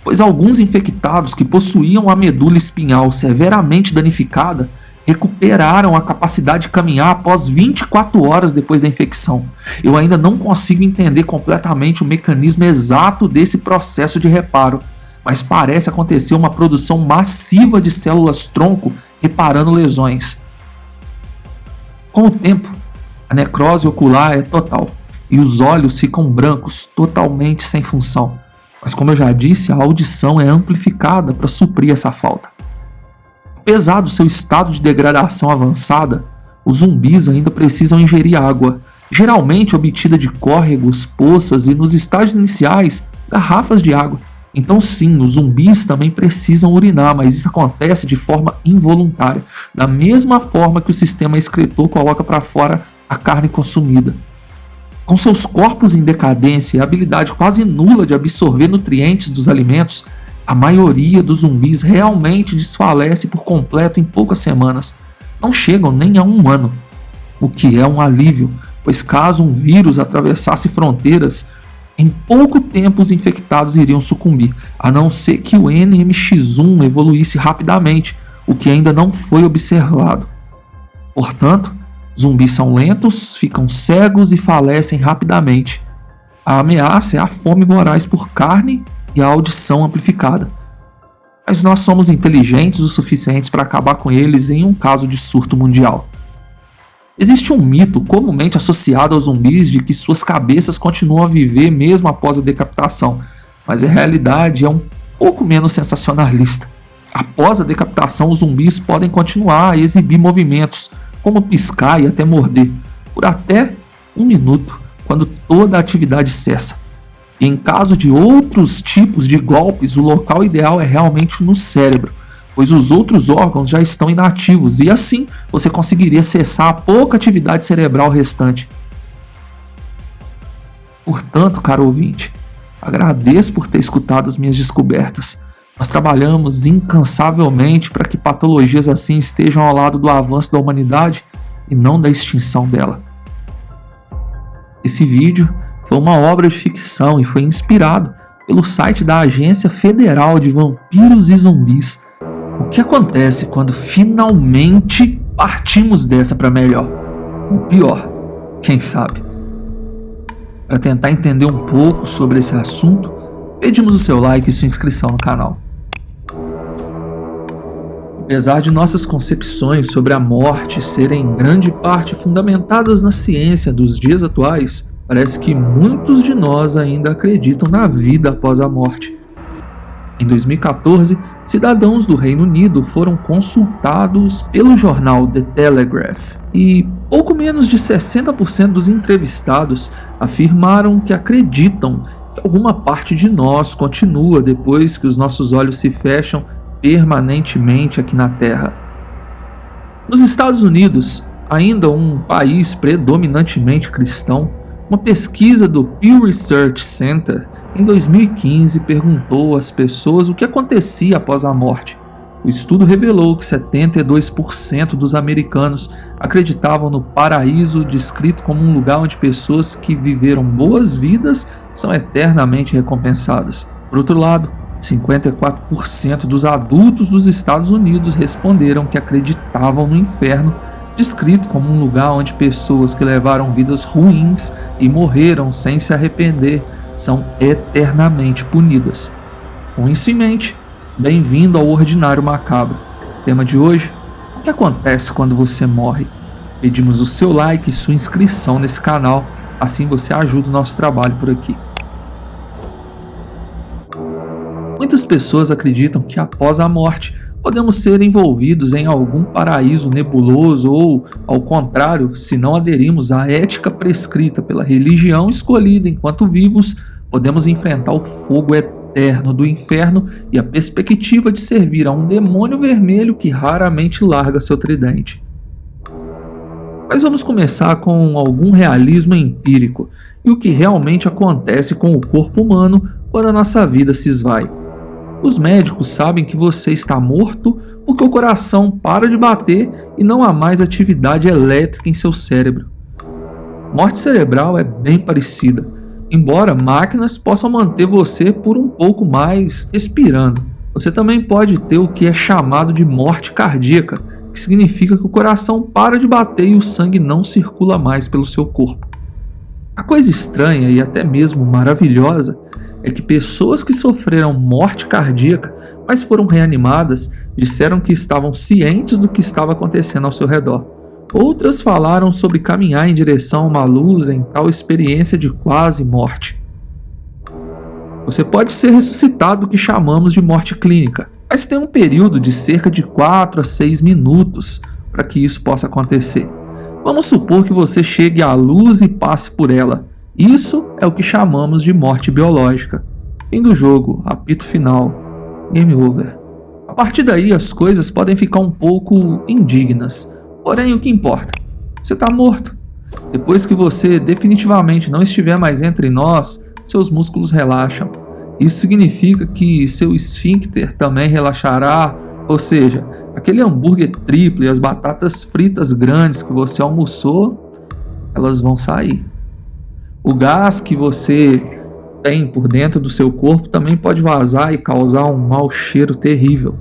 pois alguns infectados que possuíam a medula espinhal severamente danificada recuperaram a capacidade de caminhar após 24 horas depois da infecção. Eu ainda não consigo entender completamente o mecanismo exato desse processo de reparo, mas parece acontecer uma produção massiva de células-tronco reparando lesões. Com o tempo, a necrose ocular é total e os olhos ficam brancos, totalmente sem função. Mas como eu já disse, a audição é amplificada para suprir essa falta. Apesar do seu estado de degradação avançada, os zumbis ainda precisam ingerir água, geralmente obtida de córregos, poças e, nos estágios iniciais, garrafas de água. Então sim, os zumbis também precisam urinar, mas isso acontece de forma involuntária, da mesma forma que o sistema excretor coloca para fora a carne consumida. Com seus corpos em decadência e a habilidade quase nula de absorver nutrientes dos alimentos, a maioria dos zumbis realmente desfalece por completo em poucas semanas. Não chegam nem a um ano, o que é um alívio, pois caso um vírus atravessasse fronteiras, em pouco tempo os infectados iriam sucumbir, a não ser que o NMX1 evoluísse rapidamente, o que ainda não foi observado. Portanto, zumbis são lentos, ficam cegos e falecem rapidamente. A ameaça é a fome voraz por carne e a audição amplificada. Mas nós somos inteligentes o suficiente para acabar com eles em um caso de surto mundial. Existe um mito comumente associado aos zumbis de que suas cabeças continuam a viver mesmo após a decapitação, mas a realidade é um pouco menos sensacionalista. Após a decapitação, os zumbis podem continuar a exibir movimentos, como piscar e até morder, por até 1 minuto, quando toda a atividade cessa. E em caso de outros tipos de golpes, o local ideal é realmente no cérebro, pois os outros órgãos já estão inativos e assim você conseguiria cessar a pouca atividade cerebral restante. Portanto, caro ouvinte, agradeço por ter escutado as minhas descobertas. Nós trabalhamos incansavelmente para que patologias assim estejam ao lado do avanço da humanidade e não da extinção dela. Esse vídeo foi uma obra de ficção e foi inspirado pelo site da Agência Federal de Vampiros e Zumbis. O que acontece quando finalmente partimos dessa para melhor? Ou pior, quem sabe? Para tentar entender um pouco sobre esse assunto, pedimos o seu like e sua inscrição no canal. Apesar de nossas concepções sobre a morte serem em grande parte fundamentadas na ciência dos dias atuais, parece que muitos de nós ainda acreditam na vida após a morte. Em 2014, cidadãos do Reino Unido foram consultados pelo jornal The Telegraph e pouco menos de 60% dos entrevistados afirmaram que acreditam que alguma parte de nós continua depois que os nossos olhos se fecham permanentemente aqui na Terra. Nos Estados Unidos, ainda um país predominantemente cristão, uma pesquisa do Pew Research Center em 2015 perguntou às pessoas o que acontecia após a morte. O estudo revelou que 72% dos americanos acreditavam no paraíso, descrito como um lugar onde pessoas que viveram boas vidas são eternamente recompensadas. Por outro lado, 54% dos adultos dos Estados Unidos responderam que acreditavam no inferno, descrito como um lugar onde pessoas que levaram vidas ruins e morreram sem se arrepender são eternamente punidas. Com isso em mente, bem-vindo ao Ordinário Macabro. Tema de hoje: o que acontece quando você morre? Pedimos o seu like e sua inscrição nesse canal, assim você ajuda o nosso trabalho por aqui. Muitas pessoas acreditam que após a morte podemos ser envolvidos em algum paraíso nebuloso ou, ao contrário, se não aderimos à ética prescrita pela religião escolhida enquanto vivos, podemos enfrentar o fogo eterno do inferno e a perspectiva de servir a um demônio vermelho que raramente larga seu tridente. Mas vamos começar com algum realismo empírico e o que realmente acontece com o corpo humano quando a nossa vida se esvai. Os médicos sabem que você está morto porque o coração para de bater e não há mais atividade elétrica em seu cérebro. Morte cerebral é bem parecida, embora máquinas possam manter você por um pouco mais respirando. Você também pode ter o que é chamado de morte cardíaca, que significa que o coração para de bater e o sangue não circula mais pelo seu corpo. A coisa estranha e até mesmo maravilhosa é que pessoas que sofreram morte cardíaca, mas foram reanimadas, disseram que estavam cientes do que estava acontecendo ao seu redor. Outras falaram sobre caminhar em direção a uma luz em tal experiência de quase morte. Você pode ser ressuscitado, o que chamamos de morte clínica, mas tem um período de cerca de 4 a 6 minutos para que isso possa acontecer. Vamos supor que você chegue à luz e passe por ela. Isso é o que chamamos de morte biológica. Fim do jogo, apito final, game over. A partir daí as coisas podem ficar um pouco indignas. Porém, o que importa? Você está morto. Depois que você definitivamente não estiver mais entre nós, seus músculos relaxam. Isso significa que seu esfíncter também relaxará, ou seja, aquele hambúrguer triplo e as batatas fritas grandes que você almoçou, elas vão sair. O gás que você tem por dentro do seu corpo também pode vazar e causar um mau cheiro terrível.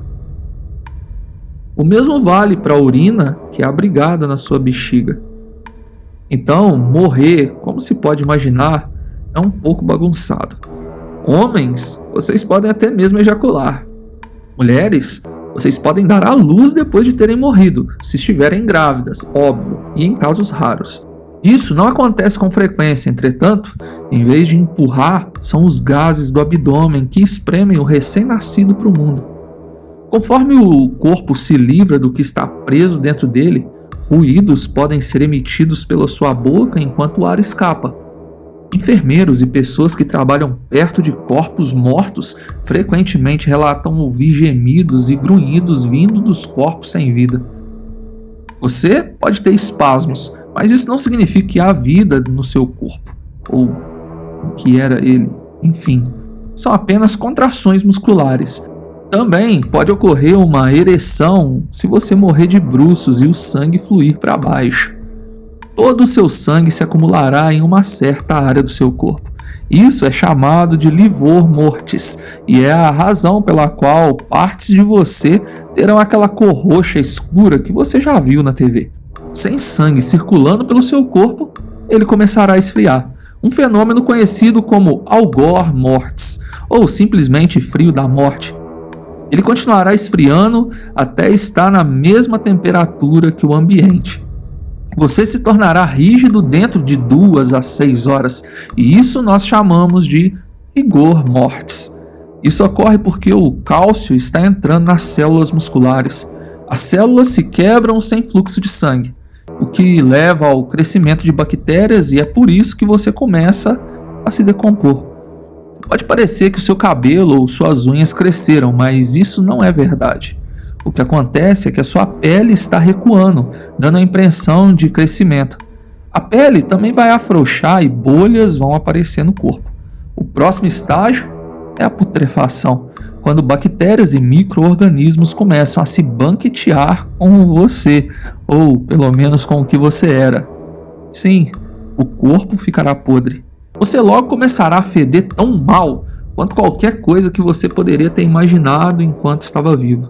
O mesmo vale para a urina que é abrigada na sua bexiga. Então, morrer, como se pode imaginar, é um pouco bagunçado. Homens, vocês podem até mesmo ejacular. Mulheres, vocês podem dar à luz depois de terem morrido, se estiverem grávidas, óbvio, e em casos raros. Isso não acontece com frequência, entretanto, em vez de empurrar, são os gases do abdômen que espremem o recém-nascido para o mundo. Conforme o corpo se livra do que está preso dentro dele, ruídos podem ser emitidos pela sua boca enquanto o ar escapa. Enfermeiros e pessoas que trabalham perto de corpos mortos frequentemente relatam ouvir gemidos e grunhidos vindo dos corpos sem vida. Você pode ter espasmos, mas isso não significa que há vida no seu corpo, ou o que era ele, enfim, são apenas contrações musculares. Também pode ocorrer uma ereção se você morrer de bruços e o sangue fluir para baixo. Todo o seu sangue se acumulará em uma certa área do seu corpo. Isso é chamado de livor mortis e é a razão pela qual partes de você terão aquela cor roxa escura que você já viu na TV. Sem sangue circulando pelo seu corpo, ele começará a esfriar. Um fenômeno conhecido como algor mortis, ou simplesmente frio da morte. Ele continuará esfriando até estar na mesma temperatura que o ambiente. Você se tornará rígido dentro de 2 a 6 horas, e isso nós chamamos de rigor mortis. Isso ocorre porque o cálcio está entrando nas células musculares. As células se quebram sem fluxo de sangue, o que leva ao crescimento de bactérias, e é por isso que você começa a se decompor. Pode parecer que o seu cabelo ou suas unhas cresceram, mas isso não é verdade. O que acontece é que a sua pele está recuando, dando a impressão de crescimento. A pele também vai afrouxar e bolhas vão aparecer no corpo. O próximo estágio é a putrefação, quando bactérias e micro-organismos começam a se banquetear com você, ou pelo menos com o que você era. Sim, o corpo ficará podre. Você logo começará a feder tão mal quanto qualquer coisa que você poderia ter imaginado enquanto estava vivo.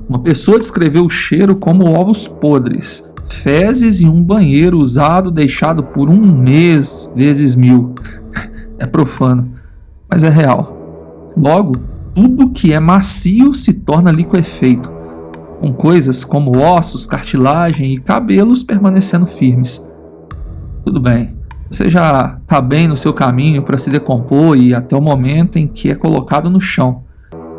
Uma pessoa descreveu o cheiro como ovos podres, fezes e um banheiro usado deixado por 1 mês vezes 1000. É profano, mas é real. Logo, tudo que é macio se torna liquefeito, com coisas como ossos, cartilagem e cabelos permanecendo firmes. Tudo bem, você já está bem no seu caminho para se decompor e até o momento em que é colocado no chão.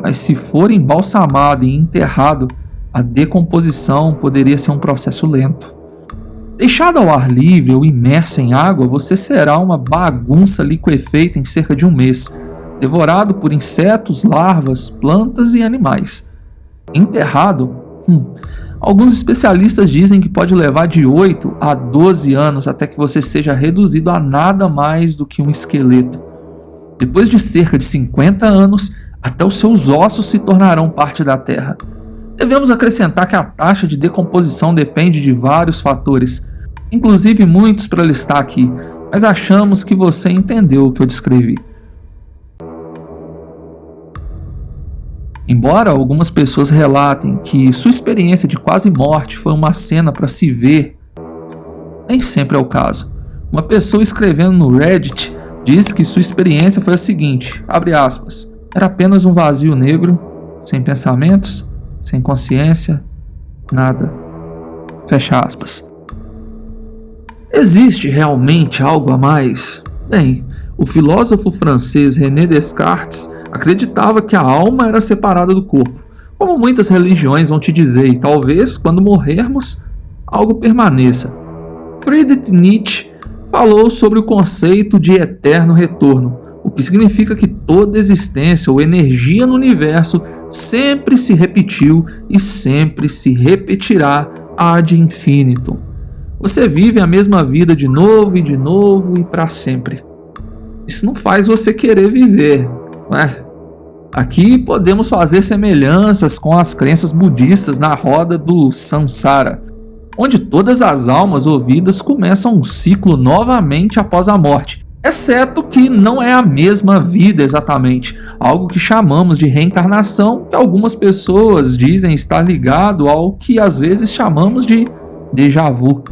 Mas se for embalsamado e enterrado, a decomposição poderia ser um processo lento. Deixado ao ar livre ou imerso em água, você será uma bagunça liquefeita em cerca de 1 mês, devorado por insetos, larvas, plantas e animais. Enterrado? Alguns especialistas dizem que pode levar de 8 a 12 anos até que você seja reduzido a nada mais do que um esqueleto. Depois de cerca de 50 anos, até os seus ossos se tornarão parte da terra. Devemos acrescentar que a taxa de decomposição depende de vários fatores, inclusive muitos para listar aqui, mas achamos que você entendeu o que eu descrevi. Embora algumas pessoas relatem que sua experiência de quase morte foi uma cena para se ver, nem sempre é o caso. Uma pessoa escrevendo no Reddit disse que sua experiência foi a seguinte, abre aspas, era apenas um vazio negro, sem pensamentos, sem consciência, nada, fecha aspas. Existe realmente algo a mais? Bem, o filósofo francês René Descartes acreditava que a alma era separada do corpo, como muitas religiões vão te dizer, e talvez, quando morrermos, algo permaneça. Friedrich Nietzsche falou sobre o conceito de eterno retorno, o que significa que toda existência ou energia no universo sempre se repetiu e sempre se repetirá ad infinitum. Você vive a mesma vida de novo e para sempre. Isso não faz você querer viver. Aqui podemos fazer semelhanças com as crenças budistas na roda do Samsara, onde todas as almas ou vidas começam um ciclo novamente após a morte, exceto que não é a mesma vida exatamente, algo que chamamos de reencarnação, que algumas pessoas dizem estar ligado ao que às vezes chamamos de déjà vu.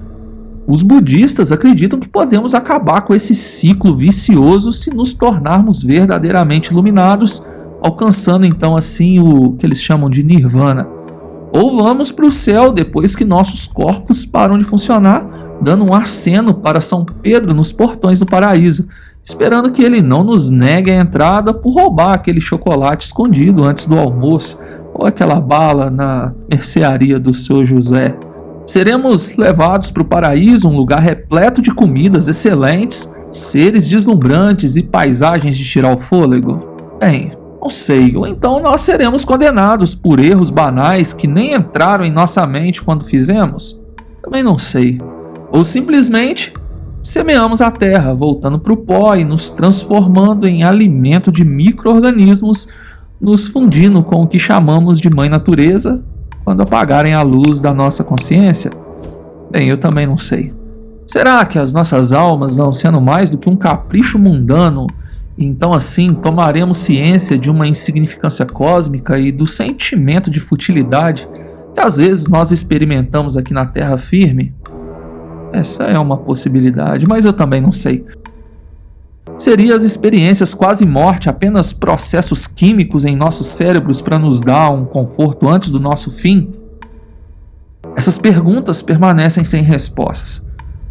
Os budistas acreditam que podemos acabar com esse ciclo vicioso se nos tornarmos verdadeiramente iluminados, alcançando então assim o que eles chamam de nirvana. Ou vamos para o céu depois que nossos corpos param de funcionar, dando um aceno para São Pedro nos portões do paraíso, esperando que ele não nos negue a entrada por roubar aquele chocolate escondido antes do almoço, ou aquela bala na mercearia do seu José. Seremos levados para o paraíso, um lugar repleto de comidas excelentes, seres deslumbrantes e paisagens de tirar o fôlego? Bem, não sei, ou então nós seremos condenados por erros banais que nem entraram em nossa mente quando fizemos? Também não sei. Ou simplesmente semeamos a terra, voltando para o pó e nos transformando em alimento de micro-organismos, nos fundindo com o que chamamos de mãe natureza, quando apagarem a luz da nossa consciência? Bem, eu também não sei. Será que as nossas almas não sendo mais do que um capricho mundano, e então assim tomaremos ciência de uma insignificância cósmica e do sentimento de futilidade que às vezes nós experimentamos aqui na terra firme? Essa é uma possibilidade, mas eu também não sei. Seriam as experiências quase morte apenas processos químicos em nossos cérebros para nos dar um conforto antes do nosso fim? Essas perguntas permanecem sem respostas,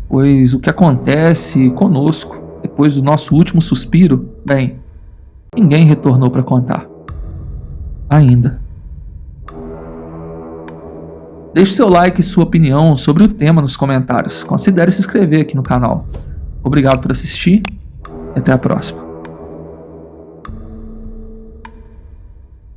pois o que acontece conosco depois do nosso último suspiro, bem, ninguém retornou para contar. Ainda. Deixe seu like e sua opinião sobre o tema nos comentários. Considere se inscrever aqui no canal. Obrigado por assistir e até a próxima.